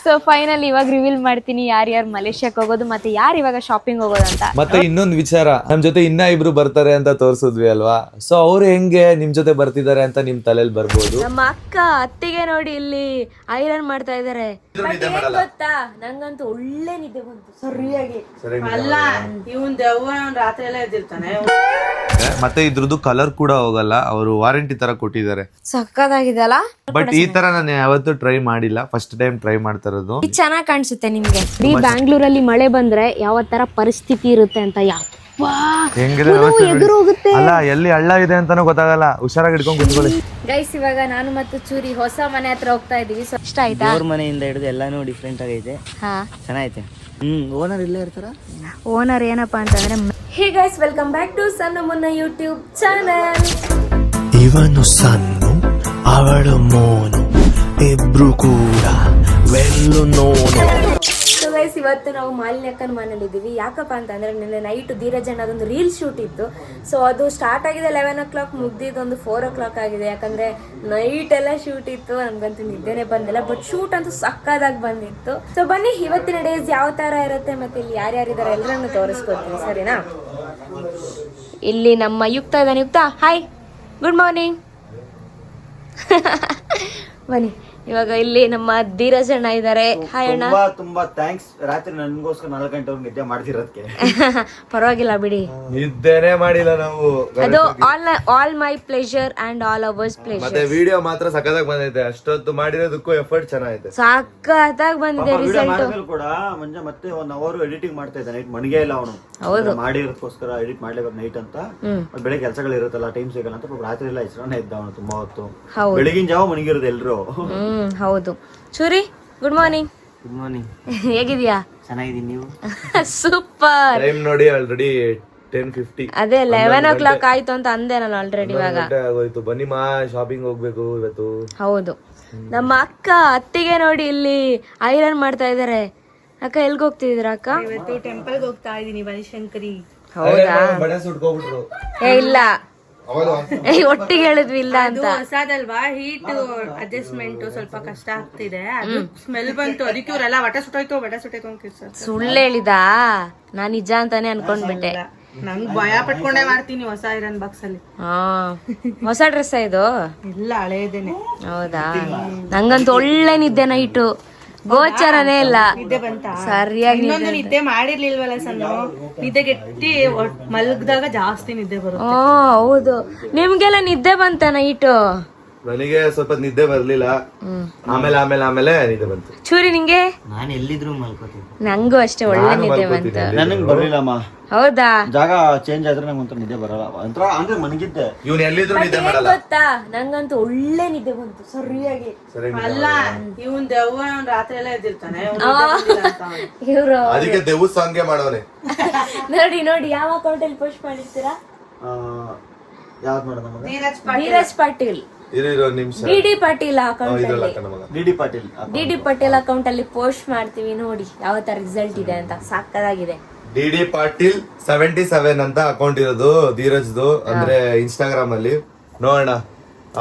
So final ಇವಾಗ reveal ಮಾಡ್ತೀನಿ ಯಾರ್ಯಾರು ಮಲೇಷ್ಯಾಕ್ ಹೋಗೋದು ಮತ್ತೆ ಯಾರು ಇವಾಗ ಶಾಪಿಂಗ್ ಹೋಗೋದು ಅಂತ. ಮತ್ತೆ ಇನ್ನೊಂದು ವಿಚಾರ, ನಮ್ ಜೊತೆ ಇನ್ನ ಇಬ್ರು ಬರ್ತಾರೆ ಅಂತ ತೋರ್ಸಿದ್ವಿ ಅಲ್ವಾ, ಸೊ ಅವ್ರು ಹೆಂಗೆ ನಿಮ್ ಜೊತೆ ಬರ್ತಿದ್ದಾರೆ ಅಂತ ನಿಮ್ ತಲೆಯಲ್ಲಿ ಬರ್ಬೋದು. ನಮ್ಮ ಅಕ್ಕ ಅತ್ತಿಗೆ ನೋಡಿ ಇಲ್ಲಿ ಐರನ್ ಮಾಡ್ತಾ ಇದಾರೆ. ಗೊತ್ತಾ, ನಂಗಂತೂ ಒಳ್ಳೆ ನಿದ್ದೆ ಬಂತು ಸರಿಯಾಗಿ. ಅಲ್ಲ ಇವನ್ ದೆವ್ವ ರಾತ್ರಿ ಎಲ್ಲ ಎದ್ದಿರ್ತಾನೆ. ಮತ್ತೆ ಇದ್ರದ್ದು ಕಲರ್ ಕೂಡ ಹೋಗಲ್ಲ, ಅವರು ವಾರಂಟಿ ತರ ಕೊಟ್ಟಿದ್ದಾರೆ. ಸಕ್ಕದಾಗಿದೆ ಅಲ್ಲ. ಬಟ್ ಈ ತರ ನಾನು ಯಾವತ್ತೂ ಟ್ರೈ ಮಾಡಿಲ್ಲ, ಫಸ್ಟ್ ಟೈಮ್ ಟ್ರೈ ಮಾಡ್ತಾ ಇರೋದು. ಇದು ಚೆನ್ನಾಗಿ ಕಾಣಿಸುತ್ತೆ ನಿಮ್ಗೆ. ಈ ಬ್ಯಾಂಗ್ಳೂರಲ್ಲಿ ಮಳೆ ಬಂದ್ರೆ ಯಾವ ತರ ಪರಿಸ್ಥಿತಿ ಇರುತ್ತೆ ಅಂತ ಎದುರು ಹೋಗುತ್ತೆ. ಅಲ್ಲ ಎಲ್ಲಿ ಹಳ್ಳ ಇದೆ ಅಂತಾನು ಗೊತ್ತಾಗಲ್ಲ, ಹುಷಾರಾಗಿ ಹಿಡ್ಕೊಂಡು ಕುತ್ಕೊಳ್ಳಿ. ಗೈಸ್ ಇವಾಗ ನಾನು ಮತ್ತು ಚೂರಿ ಹೊಸ ಮನೆ ಹತ್ರ ಹೋಗ್ತಾ ಇದೀವಿ. ಸೊ ಇಷ್ಟ ಆಯ್ತಾ? ಅವ್ರ ಮನೆಯಿಂದ ಹಿಡಿದು ಎಲ್ಲಾನು ಡಿಫ್ರೆಂಟ್ ಆಗೈತೆ. ಹಾ ಚೆನ್ನಾಗೈತೆ. ಓನರ್ ಇಲ್ಲೇ ಇರ್ತಾರ. ಓನರ್ ಏನಪ್ಪಾ ಅಂತಂದ್ರೆ, hey guys welcome back to ಸಣ್ಣ ಮುನ್ನ ಯೂಟ್ಯೂಬ್ ಚಾನೆಲ್. ಇವನು ಸಣ್ಣು ಅವಳು ಮೋನು, ಇಬ್ರು ಕೂಡ ವೆಲ್ಲು ನೋನು. ಸೊ ಗೈಸ್ ಇವತ್ತು ನಾವು ಮಾಲಿನ್ಯಕ್ಕನ ಮನೇಲಿ ಇದ್ದೀವಿ. ಯಾಕಪ್ಪ ಅಂತಂದ್ರೆ ನಿನ್ನೆ ನೈಟ್ ಧೀರಜ್ ಅದೊಂದು ರೀಲ್ ಶೂಟ್ ಇತ್ತು. ಸೊ ಅದು ಸ್ಟಾರ್ಟ್ ಆಗಿದೆ 11 o'clock, ಮುಗ್ದಿದ್ದು ಒಂದು 4 o'clock ಆಗಿದೆ. ಯಾಕಂದ್ರೆ ನೈಟ್ ಎಲ್ಲ ಶೂಟ್ ಇತ್ತು, ನಮ್ಗಂತೂ ನಿದ್ದೆನೆ ಬಂದಿಲ್ಲ. ಬಟ್ ಶೂಟ್ ಅಂತೂ ಸಕ್ಕದಾಗಿ ಬಂದಿತ್ತು. ಸೊ ಬನ್ನಿ ಇವತ್ತಿನ ಡೇಸ್ ಯಾವ ತರ ಇರುತ್ತೆ ಮತ್ತೆ ಇಲ್ಲಿ ಯಾರ್ಯಾರಿದ್ದಾರೆ ಎಲ್ಲರನ್ನು ತೋರಿಸ್ಕೊಡ್ತೀನಿ, ಸರಿನಾ? ಇಲ್ಲಿ ನಮ್ಮ ಯುಕ್ತ ಇದ್ದಾನೆ. ಯುಕ್ತ ಹಾಯ್, ಗುಡ್ ಮಾರ್ನಿಂಗ್. ಬನ್ನಿ ಇವಾಗ ಇಲ್ಲಿ ನಮ್ಮ ಧೀರಜ್ ಅಣ್ಣ ಇದ್ದಾರೆ. ಹಾಯ್ ಅಣ್ಣ. ತುಂಬಾ ಥ್ಯಾಂಕ್ಸ್. ರಾತ್ರಿ ನನ್ಗೋಸ್ಕರ 4 ಗಂಟೆವರೆಗೆ ನಿದ್ದೆ ಮಾಡ್ತಿರೋದಕ್ಕೆ. ಪರವಾಗಿಲ್ಲ ಬಿಡಿ, ನಿದ್ದೆನೆ ಮಾಡಿಲ್ಲ ನಾವು. ಅದು all my pleasure and all hours pleasure. ಮತ್ತೆ ವಿಡಿಯೋ ಮಾತ್ರ ಸಖತ್ತಾಗಿ ಬಂದೈತೆ, ಅಷ್ಟೊತ್ತು ಮಾಡಿರೋದಕ್ಕೂ ಎಫರ್ಟ್ ಚೆನ್ನಾಗೈತೆ, ಸಖತ್ತಾಗಿ ಬಂದಿದೆ ರಿಸಲ್ಟ್ ಕೂಡ. ಮುಂಜೆ ಮತ್ತೆ 1 hour ಎಡಿಟಿಂಗ್ ಮಾಡ್ತಾ ಇದ್ದ, ನೈಟ್ ಮಣಿಗೆ ಇಲ್ಲ ಅವನು. ಹೌದು, ಮಾಡಿರೋದಕ್ಕೋಸ್ಕರ ಎಡಿಟ್ ಮಾಡ್ಲೇಬೇಕು ನೈಟ್ ಅಂತ. ಬೆಳಗ್ಗೆ ಕೆಲಸಗಳು ಇರುತ್ತಲ್ಲ, ಟೈಮ್ ಸಿಗಲ್ಲ ಅಂತ ರಾತ್ರಿ ಎಲ್ಲ ಹೆಸರನ್ನ ಇದ್ದ ಅವನು ತುಂಬಾ ಹೊತ್ತು. ಬೆಳಗಿನ ಜಾವ ಮಣಿಗಿರೋದು ಎಲ್ರು. ಹೌದು. ಚೂರಿ ಗುಡ್ ಮಾರ್ನಿಂಗ್. Good morning. ಹೇಗಿದ್ಯಾ? ಚೆನ್ನಾಗಿದ್ದೀನಿ, ನೀವು? ಸೂಪರ್. ಟೈಮ್ ನೋಡಿ ಆಲ್ರೆಡಿ 10:50. ಅದೇ 11 o'clock ಆಯ್ತು ಅಂತ ಅಂದೆ ನಾನು ಆಲ್ರೆಡಿ. ಇವಾಗ ಆಗೋಯ್ತು, ಬನ್ನಿ ಮಾ ಶಾಪಿಂಗ್ ಹೋಗ್ಬೇಕು ಇವತ್ತು. ಹೌದು, ನಮ್ಮ ಅಕ್ಕ ಅತ್ತಿಗೆ ನೋಡಿ ಇಲ್ಲಿ ಐರನ್ ಮಾಡ್ತಾ ಇದಾರೆ. ಅಕ್ಕ ಎಲ್ಗ ಹೋಗ್ತಿದ್ದೀರಾ ಅಕ್ಕ? ಇವತ್ತು ಟೆಂಪಲ್ಗೆ ಹೋಗ್ತಾ ಇದೀನಿ, ಬನಶಂಕರಿ. ಹೌದಾ? ಬಡ ಸುಟ್ಕೋಬಿಟ್ರು. ಏ ಇಲ್ಲ, ಒಟ್ಟಿಗೆ ಹೇಳಿದ್ವಿ ಇಲ್ಲ ಅಂತ. ಹೊಸದಲ್ವಾ, ಹೀಟ್ ಅಡ್ಜಸ್ಟ್ಮೆಂಟ್ ಸ್ವಲ್ಪ ಕಷ್ಟ ಆಗ್ತಿದೆ. ಅದು ಸ್ಮೆಲ್ ಬಂತು, ಅದಕ್ಕೆ ಇವರೆಲ್ಲ ವಟ ಸುಟ್ಟೋಯ್ತು ಅಂತ ಸುಳ್ಳು ಹೇಳಿದ? ನಾನ್ ನಿಜ ಅಂತಾನೆ ಅನ್ಕೊಂಡ್ಬಿಟ್ಟೆ. ನಂಗ್ ಭಯ ಪಟ್ಕೊಂಡೇ ಮಾಡ್ತೀನಿ ಹೊಸ ಐರನ್ ಬಾಕ್ಸ್ ಅಲ್ಲಿ. ಹಾ, ಹೊಸ ಡ್ರೆಸ್ ಇದು? ಇಲ್ಲ, ಹಳೇದೇನೆ. ಹೌದಾ? ನಂಗಂತೂ ಒಳ್ಳೆ ನಿದ್ದೆ ನೈಟು, ಗೋಚರನೇ ಇಲ್ಲ. ನಿದ್ದೆ ಬಂತ ಸರಿಯಾಗಿ. ಇನ್ನೊಂದು ನಿದ್ದೆ ಮಾಡಿರ್ಲಿಲ್ವಲ್ಲ ಸಣ್ಣ, ನಿದ್ದೆ ಗೆಟ್ಟಿ ಮಲಗ್ದಾಗ ಜಾಸ್ತಿ ನಿದ್ದೆ ಬರುತ್ತೆ. ಹೌದು, ನಿಮ್ಗೆಲ್ಲ ನಿದ್ದೆ ಬಂತ ನೈಟು? ನನಗೆ ಸ್ವಲ್ಪ ನಿದ್ದೆ ಬರ್ಲಿಲ್ಲ, ಆಮೇಲೆ ನಿದ್ದೆ ಬಂತು. ಚೂರಿ ನಿಂಗೆ? ನಾನು ಎಲ್ಲಿದ್ರು ಮಲ್ಕೋತೀನಿ. ನಂಗೂ ಅಷ್ಟೇ ಒಳ್ಳೆ ನಿದ್ದೆ ಬಂತು. ನನಗೆ ಬರ್ಲಿಲ್ಲಮ್ಮ. ಹೌದಾ? ಜಾಗ ಚೇಂಜ್ ಆದ್ರೆ ನಂಗೆ ಒಂಥರ ನಿದ್ದೆ ಬರಲ್ಲ, ಒಂಥರ ಅಂದ್ರೆ ಮನಗಿದ್ದೆ. ಇವ್ನು ಎಲ್ಲಿದ್ರು ನಿದ್ದೆ ಮಾಡಲ್ಲ. ಗೊತ್ತಾ, ನಂಗಂತೂ ಒಳ್ಳೆ ನಿದ್ದೆ ಬಂತು ಸರಿಯಾಗಿ. ಅಲ್ಲ ಇವನ್ ದೆವ್ವ ರಾತ್ರಿ ಎಲ್ಲ ಎದ್ದಿರ್ತಾನೆ. ಇವ್ರು ಅದಕ್ಕೆ ದೇವ್ ಸಾಂಗ್ಗೆ ಮಾಡೋನೆ. ನೋಡಿ ನೋಡಿ, ಯಾವ ಅಕೌಂಟ್ ಅಲ್ಲಿ ಪೋಸ್ಟ್ ಮಾಡಿರ್ತೀರಾ? ಯಾವ್ದು ಮಾಡೋದು? ಧೀರಜ್ ಪಾಟೀಲ್, ಇರೋ ನಿಮಿಷ. ಡಿ ಪಾಟೀಲ್ ಅಕೌಂಟ್ ಅಲ್ಲಿ, D Patil. D Patil account ಅಲ್ಲಿ ಪೋಸ್ಟ್ ಮಾಡ್ತೀವಿ. ನೋಡಿ ಯಾವ ತರ ರಿಸಲ್ಟ್ ಇದೆ ಅಂತ, ಸಾಕದಾಗಿದೆ. ಡಿ ಪಾಟೀಲ್ 77 ಅಂತ ಅಕೌಂಟ್ ಇರೋದು ಧೀರಜ್ದು, ಅಂದ್ರೆ ಇನ್ಸ್ಟಾಗ್ರಾಮ್ ಅಲ್ಲಿ. ನೋಡೋಣ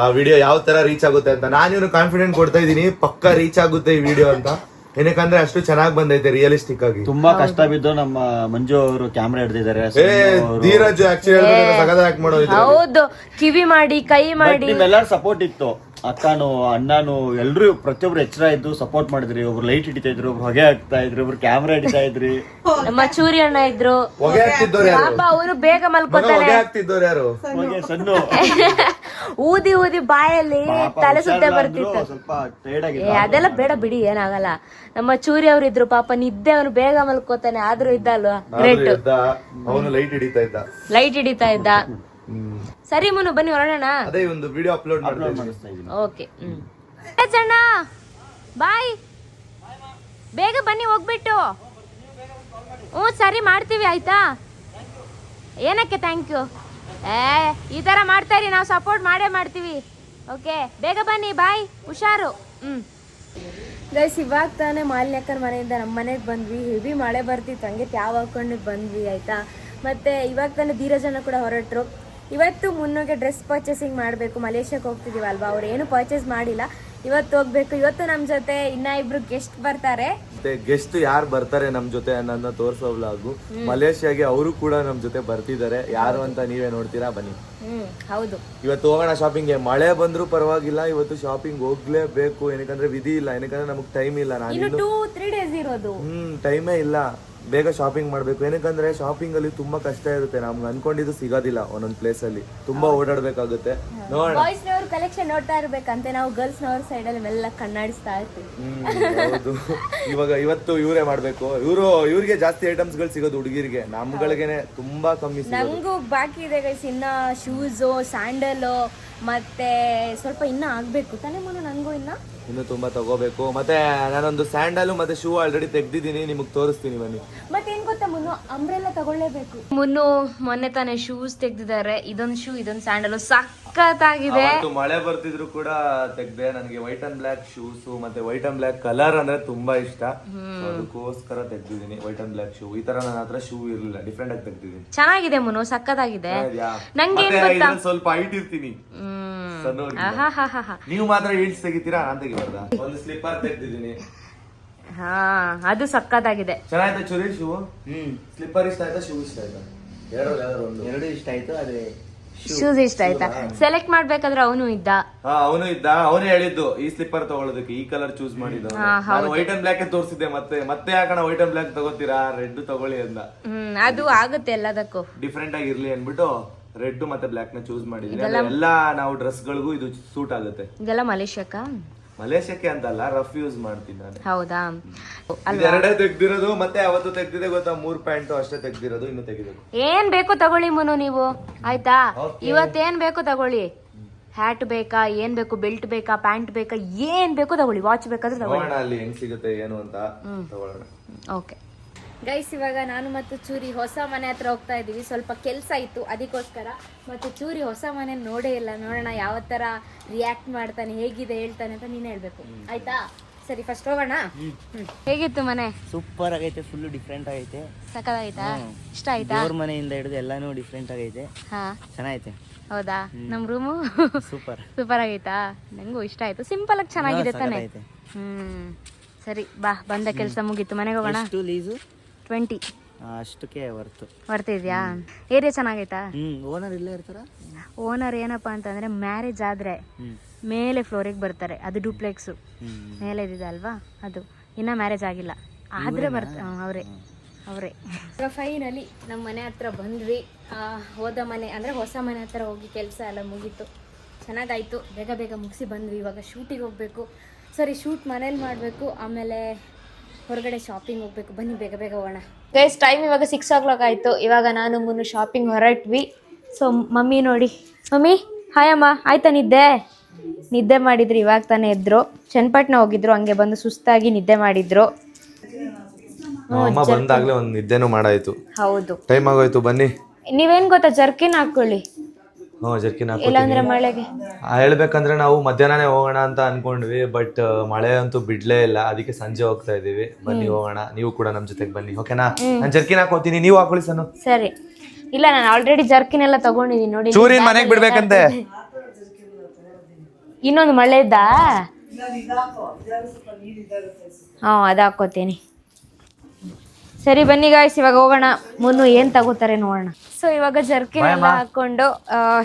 ಆ ವಿಡಿಯೋ ಯಾವ ತರ ರೀಚ್ ಆಗುತ್ತೆ ಅಂತ. ನಾನು ಇವ್ನು ಕಾನ್ಫಿಡೆಂಟ್ ಕೊಡ್ತಾ ಇದೀನಿ, ಪಕ್ಕ ರೀಚ್ ಆಗುತ್ತೆ ಈ ವಿಡಿಯೋ ಅಂತ. ಏನಕ್ಕಂದ್ರೆ ಅಷ್ಟು ಚೆನ್ನಾಗಿ ಬಂದೈತೆ, ರಿಯಲಿಸ್ಟಿಕ್ ಆಗಿ. ತುಂಬಾ ಕಷ್ಟ ಬಿದ್ದು ನಮ್ಮ ಮಂಜು ಅವರು ಕ್ಯಾಮ್ರಾ ಹಿಡಿದಿದ್ದಾರೆ. ಧೀರಜ್ ಆಕ್ಚುಲಿ ಸಗದಾಗಿ ಮಾಡೋದು. ಹೌದು, ಕಿವಿ ಮಾಡಿ ಕೈ ಮಾಡಿ ನಿಮ್ಮೆಲ್ಲರ ಸಪೋರ್ಟ್ ಇತ್ತು. ಅಕ್ಕನು ಅಣ್ಣನು ಎಲ್ರು ಪ್ರತಿಯೊಬ್ರು ಎಚ್ಚರ ಇದ್ದು ಸಪೋರ್ಟ್ ಮಾಡಿದ್ರಿ. ಒಬ್ರು ಲೈಟ್ ಹಿಡಿತಾ ಇದ್ರು, ಒಬ್ರು ಹೊಗೆ ಹಾಕ್ತಾ ಇದ್ರು, ಒಬ್ರು ಕ್ಯಾಮ್ರಾ ಹಿಡಿತಾ ಇದ್ರಿ. ನಮ್ಮ ಚೂರಿ ಅಣ್ಣ ಇದ್ರು, ಹೊಗೆ ಹಾಕ್ತಿದ್ದವ್ರು ಯಾರು? ಪಾಪ ಅವರು ಬೇಗ ಮಲ್ಕೋತಾರೆ. ಹೊಗೆ ಹಾಕ್ತಿದ್ದವ್ರು ಯಾರು? ಹೊಗೆ ಸಣ್ಣ ಊದಿ ಊದಿ ಬಾಯಲ್ಲಿ ತಲೆ ಸುತ್ತ ಬರ್ತಿತ್ತು. ಸ್ವಲ್ಪ ಟೈರ್ಡ್ ಆಗಿದೆ. ಅದೆಲ್ಲ ಬೇಡ ಬಿಡಿ, ಏನಾಗಲ್ಲ. ನಮ್ಮ ಚೂರಿ ಅವ್ರು ಇದ್ರು, ಪಾಪ ನಿದ್ದೆ ಅವನು ಬೇಗ ಮಲ್ಕೋತಾನೆ. ಆದ್ರೂ ಇದ್ದ ಅಲ್ವಾ, ಗ್ರೇಟ್. ಅವನು ಲೈಟ್ ಹಿಡಿತಾ ಇದ್ದ, ಲೈಟ್ ಹಿಡಿತಾ ಇದ್ದ. ಸರಿ ಮುನು, ಬನ್ನಿ ಹೊರಡೋಣ. ಅದೇ ಒಂದು ವಿಡಿಯೋ ಅಪ್ಲೋಡ್ ಮಾಡಿಸ್ತಾ ಇದ್ದೀನಿ. ಓಕೆ, ಅಣ್ಣ ಬಾಯ್, ಬೇಗ ಬನ್ನಿ ಹೋಗ್ಬಿಟ್ಟು. ಸರಿ ಮಾಡ್ತೀವಿ ಆಯ್ತಾ? ಏನಕ್ಕೆ ಥ್ಯಾಂಕ್ ಯು. ಈ ತರ ಮಾಡ್ತಾ ಇರಿ, ನಾವು ಸಪೋರ್ಟ್ ಮಾಡೇ ಮಾಡ್ತೀವಿ. ಓಕೆ, ಬೇಗ ಬನ್ನಿ, ಬಾಯ್, ಹುಷಾರು. ಗೈಸ್ ಇವಾಗ ತಾನೇ ಮಾಲಿನ್ಯಕ್ಕನ ಮನೆಯಿಂದ ನಮ್ಮ ಮನೆಗೆ ಬಂದ್ವಿ. ಹೆವಿ ಮಳೆ ಬರ್ತಿತ್ತು, ಹಂಗೆ ಯಾವ ಹಾಕೊಂಡು ಬಂದ್ವಿ ಆಯ್ತಾ. ಮತ್ತೆ ಇವಾಗ ತಾನೇ ಧೀರಜನ ಕೂಡ ಹೊರಟರು. ಇವತ್ತು ಮುನ್ನುಗೆ ಡ್ರೆಸ್ ಪರ್ಚೇಸಿಂಗ್ ಮಾಡಬೇಕು, ಮಲೇಷ್ಯಾಕ್ಕೆ ಹೋಗ್ತಿದ್ದೀವಲ್ವಾ. ಅವ್ರು ಏನು ಪರ್ಚೇಸ್ ಮಾಡಿಲ್ಲ, ಇವತ್ತು ಹೋಗ್ಬೇಕು. ಇವತ್ತು ನಮ್ಮ ಜೊತೆ ಇನ್ನ ಇಬ್ರು ಗೆಸ್ಟ್ ಬರ್ತಾರೆ. ಮತ್ತೆ ಗೆಸ್ಟ್ ಯಾರು ಬರ್ತಾರೆ ನಮ್ ಜೊತೆ ಅನ್ನೋದನ್ನ ತೋರಿಸೋ ವ್ಲಾಗು. ಮಲೇಷ್ಯಾಗೆ ಅವರು ಕೂಡ ನಮ್ ಜೊತೆ ಬರ್ತಿದ್ದಾರೆ. ಯಾರು ಅಂತ ನೀವೇ ನೋಡ್ತೀರಾ, ಬನ್ನಿ. ಹೌದು, ಇವತ್ತು ಹೋಗೋಣ ಶಾಪಿಂಗ್ಗೆ. ಮಳೆ ಬಂದ್ರು ಪರವಾಗಿಲ್ಲ, ಇವತ್ತು ಶಾಪಿಂಗ್ ಹೋಗ್ಲೇಬೇಕು. ಏನಕ್ಕಂದ್ರೆ ವಿಧಿ ಇಲ್ಲ, ಏನಕ್ಕಂದ್ರೆ ನಮಗ್ ಟೈಮ್ ಇಲ್ಲ. ಇನ್ನು 2-3 ಡೇಸ್ ಇರೋದು. ಟೈಮೇ ಇಲ್ಲ, ಬೇಗ ಶಾಪಿಂಗ್ ಮಾಡ್ಬೇಕು. ಏನಕ್ಕಂದ್ರೆ ಶಾಪಿಂಗ್ ಅಲ್ಲಿ ತುಂಬಾ ಕಷ್ಟ ಇರುತ್ತೆ. ನಮ್ಗೆ ಅನ್ಕೊಂಡಿದ್ದು ಸಿಗೋದಿಲ್ಲ. ಒಂದೊಂದ್ ಪ್ಲೇಸ್ ಅಲ್ಲಿ ತುಂಬಾ ಓಡಾಡ್ಬೇಕಾಗುತ್ತೆ. ನೋಡೋಣ. ಬಾಯ್ಸ್ ನವ್ರ ಕಲೆಕ್ಷನ್ ನೋಡ್ತಾ ಇರ್ಬೇಕಂತೆ, ನಾವು ಗರ್ಲ್ಸ್ ನವ್ರ ಸೈಡ್ ಅಲ್ಲಿ ಮೆಲ್ಲ ಕಣ್ಣಾಡಿಸ್ತಾ ಇರ್ತೀವಿ. ಹೌದು. ಇವತ್ತು ಇವರೇ ಮಾಡ್ಬೇಕು. ಇವ್ರಿಗೆ ಜಾಸ್ತಿ ಐಟಮ್ಸ್ ಗಳು ಸಿಗೋದು ಹುಡುಗಿರಿಗೆ, ನಮ್ಗಳಿಗೆನೆ ತುಂಬಾ ಕಮ್ಮಿ ಸಿಗೋದು. ನಂಗೂ ಬಾಕಿ ಇದೆ ಗೈಸ್, ಇನ್ನ ಶೂಸು, ಸ್ಯಾಂಡಲ್, ಮತ್ತೆ ಸ್ವಲ್ಪ ಇನ್ನ ಆಗ್ಬೇಕು ತಾನೇ ಮುನ್ನು. ನಂಗೂ ಇನ್ನು ತುಂಬಾ ತಗೋಬೇಕು. ಮತ್ತೆ ನಾನೊಂದು ಸ್ಯಾಂಡಲ್ ಮತ್ತೆ ಶೂ ಆಲ್ರೆಡಿ ತೆಗ್ದಿದ್ದೀನಿ, ನಿಮಗ್ ತೋರಿಸ್ತೀನಿ ಬನ್ನಿ. ಮತ್ತೆ ಏನ್ ಗೊತ್ತಾ ಮುನ್ನು, ಅಂಬ್ರೆಲ್ಲ ತಗೊಳ್ಳೇಬೇಕು. ಮುನ್ನು ಮೊನ್ನೆ ತಾನೇ ಶೂಸ್ ತೆಗ್ದಿದ್ದಾರೆ. ಇದೊಂದು ಶೂ, ಇದೊಂದು ಸ್ಯಾಂಡಲ್ ಸಖತ್ತಾಗಿದೆ. ಮಳೆ ಬರ್ತಿದ್ರು ಕೂಡ ತೆಗ್ದೆ. ನನಗೆ ವೈಟ್ ಅಂಡ್ ಬ್ಲಾಕ್ ಶೂಸ್ ಮತ್ತೆ ವೈಟ್ ಅಂಡ್ ಬ್ಲಾಕ್ ಕಲರ್ ಅಂದ್ರೆ ತುಂಬಾ ಇಷ್ಟ. ಅದಕ್ಕೋಸ್ಕರ ತೆಗ್ದಿದ್ದೀನಿ ವೈಟ್ ಅಂಡ್ ಬ್ಲಾಕ್ ಶೂ. ಈ ತರ ನನ್ನ ಹತ್ರ ಶೂ ಇರ್ಲಿಲ್ಲ, ಡಿಫ್ರೆಂಟ್ ಆಗಿ ತೆಗ್ದಿದ್ದೀನಿ. ಚೆನ್ನಾಗಿದೆ ಮುನ್ನು, ಸಖತ್ತಾಗಿದೆ. ನಂಗೆ ಸ್ವಲ್ಪ ಹೈಟ್ ಇರ್ತೀನಿ. ನೀವು ಮಾತ್ರ ಹೀಲ್ಸ್ ತೆಗಿತೀರಾ, ನಾನ್ ತೆಗಿಬಾರ್ದಾ? ಒಂದು ಸ್ಲಿಪ್ಪರ್ ತೆಗ್ದಿದ್ದೀನಿ. ಹಾ, ಅದು ಸಖತ್ತಾಗಿದೆ. ಚೆನ್ನಾಯ್ತಾ ಚೂರಿ ಶೂ? ಸ್ಲಿಪ್ಪರ್ ಇಷ್ಟ ಆಯ್ತಾ, ಶೂ ಇಷ್ಟ ಆಯ್ತಾ? ಎರಡು ಇಷ್ಟ ಆಯ್ತು. ಅದೇ ಶೂಸ್ ಇಷ್ಟ ಆಯ್ತಾ? ಸೆಲೆಕ್ಟ್ ಮಾಡ್ಬೇಕಾದ್ರೆ ಅವನು ಇದ್ದ. ಅವನೇ ಹೇಳಿದ್ದು ಈ ಸ್ಲಿಪ್ಪರ್ ತಗೊಳ್ಳೋದಕ್ಕೆ, ಈ ಕಲರ್ ಚೂಸ್ ಮಾಡಿದ್ದು. ನಾನು ವೈಟ್ ಅಂಡ್ ಬ್ಲಾಕ್ ತೋರಿಸಿದ್ದೆ. ಮತ್ತೆ ಯಾಕಣ ವೈಟ್ ಅಂಡ್ ಬ್ಲಾಕ್ ತಗೋತೀರಾ, ರೆಡ್ ತಗೊಳ್ಳಿ ಅಂದ. ಅದು ಆಗುತ್ತೆ ಎಲ್ಲದಕ್ಕೂ, ಡಿಫ್ರೆಂಟ್ ಆಗಿರ್ಲಿ ಅನ್ಬಿಟ್ಟು ರೆಡ್ ಮತ್ತೆ ಬ್ಲಾಕ್ ನ ಚೂಸ್ ಮಾಡಿದ್ವಿ. ಎಲ್ಲ ನಾವು ಡ್ರೆಸ್ ಗಳಿಗೂ ಇದು ಸೂಟ್ ಆಗುತ್ತೆ. ಇದೆಲ್ಲ ಮಲೇಷ್ಯಾಕ್ಕೆ ಅಂತಲ್ಲ, ರಫ್ ಯೂಸ್ ಮಾಡ್ತೀನಿ ನಾನು. ಹೌದಾ? ಎರಡೇ ತೆಗ್ದಿರೋದು. ಮತ್ತೆ ಅವತ್ತು ತೆಗ್ದಿದೆ ಗೊತ್ತಾ, 3 ಪ್ಯಾಂಟ್ ಅಷ್ಟೇ ತೆಗ್ದಿರೋದು, ಇನ್ನು ತೆಗಿಬೇಕು. ಏನ್ ಬೇಕು ತಗೊಳ್ಳಿ ಮುನು ನೀವು, ಆಯ್ತಾ? ಇವತ್ತೇನ್ ಬೇಕು ತಗೊಳ್ಳಿ. ಹ್ಯಾಟ್ ಬೇಕಾ, ಏನ್ ಬೇಕು, ಬೆಲ್ಟ್ ಬೇಕಾ, ಪ್ಯಾಂಟ್ ಬೇಕಾ, ಏನ್ ಬೇಕು ತಗೊಳ್ಳಿ. ವಾಚ್ ಬೇಕಾದ್ರೆ ತಗೊಳ್ಳಿ. ಅಲ್ಲಿ ಹೆಂಗ್ ಸಿಗುತ್ತೆ ಏನು ಅಂತ ತಗೊಳ್ಳೋಣ. ಓಕೆ ಗೈಸ್, ಇವಾಗ ನಾನು ಮತ್ತು ಚೂರಿ ಹೊಸ ಮನೆ ಹತ್ರ ಹೋಗ್ತಾ ಇದೀವಿ. ಸ್ವಲ್ಪ ಕೆಲಸ ಇತ್ತು ಅದಕ್ಕೋಸ್ಕರ. ಮತ್ತು ಚೂರಿ ಹೊಸ ಮನೆ ನೋಡೇ ಇಲ್ಲ. ನೋಡೋಣ ಯಾವ ತರ ರಿಯಾಕ್ಟ್ ಮಾಡ್ತಾನೆ, ಹೇಗಿದೆ ಹೇಳ್ತಾನೆ ಅಂತ ನೀನ್ ಹೇಳ್ಬೇಕು, ಆಯ್ತಾ? ಸರಿ, ಫಸ್ಟ್ ಹೋಗೋಣ. ಹೇಗಿತ್ತು ಮನೆ? ಸೂಪರ್ ಆಗೈತೆ, ಫುಲ್ ಡಿಫ್ರೆಂಟ್ ಆಗೈತೆ. ಸಕ್ಕತ್ತಾಗೈತಾ? ಇಷ್ಟ ಆಯ್ತಾ? ದೇವ್ರ ಮನೆಯಿಂದ ಹಿಡಿದು ಎಲ್ಲಾನು ಡಿಫ್ರೆಂಟ್ ಆಗೈತೆ. ಹಾ, ಚೆನ್ನಾಗೈತೆ. ಹೌದಾ? ನಮ್ ರೂಮು ಸೂಪರ್ ಸೂಪರ್ ಆಗೈತಾ? ನಂಗೂ ಇಷ್ಟ ಆಯ್ತು. ಸಿಂಪಲ್ ಆಗಿ ಚೆನ್ನಾಗಿದೆ ತಾನೆ? ಸರಿ ಬಾ, ಬಂದ ಕೆಲಸ ಮುಗೀತು, ಮನೆಗೆ ಹೋಗೋಣ. ಲೀಸು 20 ಅಷ್ಟಕ್ಕೆ ಬರ್ತಿದ್ಯಾ? ಏರಿಯಾ ಚೆನ್ನಾಗೈತಾ? ಓನರ್ ಇಲ್ಲೇ ಇರ್ತಾರ? ಓನರ್ ಏನಪ್ಪಾ ಅಂತಂದ್ರೆ, ಮ್ಯಾರೇಜ್ ಆದ್ರೆ ಮೇಲೆ ಫ್ಲೋರಿಗೆ ಬರ್ತಾರೆ. ಅದು ಡೂಪ್ಲೆಕ್ಸ್ ಮೇಲೆ ಇದಿದೆ ಅಲ್ವಾ, ಅದು ಇನ್ನ ಮ್ಯಾರೇಜ್ ಆಗಿಲ್ಲ, ಆದ್ರೆ ಬರ್ತಾರೆ ಅವರೇ. ಫೈನಲಿ ನಮ್ಮ ಮನೆ ಹತ್ರ ಬಂದ್ವಿ. ಹೋದ ಮನೆ ಅಂದ್ರೆ ಹೊಸ ಮನೆ ಹತ್ರ ಹೋಗಿ ಕೆಲಸ ಎಲ್ಲ ಮುಗೀತು, ಚೆನ್ನಾಗಾಯ್ತು. ಬೇಗ ಬೇಗ ಮುಗಿಸಿ ಬಂದ್ವಿ. ಇವಾಗ ಶೂಟಿಗೆ ಹೋಗ್ಬೇಕು. ಸರಿ, ಶೂಟ್ ಮನೇಲಿ ಮಾಡಬೇಕು, ಆಮೇಲೆ ಹೊರಗಡೆ ಶಾಪಿಂಗ್ ಹೋಗ್ಬೇಕು. ಬನ್ನಿ ಬೇಗ ಬೇಗ ಹೋಗೋಣ. ಗೈಸ್, ಟೈಮ್ ಇವಾಗ 6 o'clock ಆಯಿತು. ಇವಾಗ ನಾನು ಮುನ್ನು ಶಾಪಿಂಗ್ ಹೊರಟ್ವಿ. ಸೊ ಮಮ್ಮಿ ನೋಡಿ, ಮಮ್ಮಿ ಹಾಯ್ ಅಮ್ಮ, ಆಯ್ತಾ ನಿದ್ದೆ ಮಾಡಿದ್ರು. ಇವಾಗ ತಾನೇ ಎದ್ರು. ಚನ್ನಪಟ್ಟಣ ಹೋಗಿದ್ರು, ಹಂಗೆ ಬಂದು ಸುಸ್ತಾಗಿ ನಿದ್ದೆ ಮಾಡಿದ್ರು. ಅಮ್ಮ ಬಂದಾಗ್ಲೇ ಒಂದು ನಿದ್ದೆನೂ ಮಾಡಾಯ್ತು. ಹೌದು, ಟೈಮ್ ಆಗೋಯ್ತು. ಬನ್ನಿ. ನೀವೇನ್ ಗೊತ್ತಾ, ಜರ್ಕಿನ್ ಹಾಕೊಳ್ಳಿ, ಜರ್ಕಿನ್ ಇಲ್ಲಾಂದ್ರೆ ಮಳೆಗೆ. ಹೇಳ್ಬೇಕಂದ್ರೆ ನಾವು ಮಧ್ಯಾಹ್ನನೇ ಹೋಗೋಣ ಅಂತ ಅನ್ಕೊಂಡ್ವಿ, ಬಟ್ ಮಳೆ ಅಂತೂ ಬಿಡ್ಲೇ ಇಲ್ಲ. ಅದಕ್ಕೆ ಸಂಜೆ ಹೋಗ್ತಾ ಇದೀವಿ. ಬನ್ನಿ ಹೋಗೋಣ, ನೀವು ಕೂಡ ನಮ್ ಜೊತೆಗೆ ಬನ್ನಿ, ಓಕೆನಾ? ನಾನು ಜರ್ಕಿನ್ ಹಾಕೋತೀನಿ, ನೀವು ಹಾಕೊಳ್ಳಿ ಸಣ್ಣ. ಸರಿ. ಇಲ್ಲ, ನಾನು ಆಲ್ರೆಡಿ ಜರ್ಕಿನ್ ಎಲ್ಲ ತಗೊಂಡಿದೀನಿ ನೋಡಿ. ಚೂರಿನ್ ಮನೆಗೆ ಬಿಡ್ಬೇಕಂತೆ. ಇನ್ನೊಂದು ಮಳೆ ಇದ್ದ. ಹಾ, ಅದು ಹಾಕೋತೀನಿ. ಸರಿ ಬನ್ನಿ ಗಾಯ್ಸ್, ಇವಾಗ ಹೋಗೋಣ. ಮುನ್ನು ಏನ್ ತಗೋತಾರೆ ನೋಡೋಣ. ಸೊ ಇವಾಗ ಜರ್ಕಿನ್ ಎಲ್ಲ ಹಾಕೊಂಡು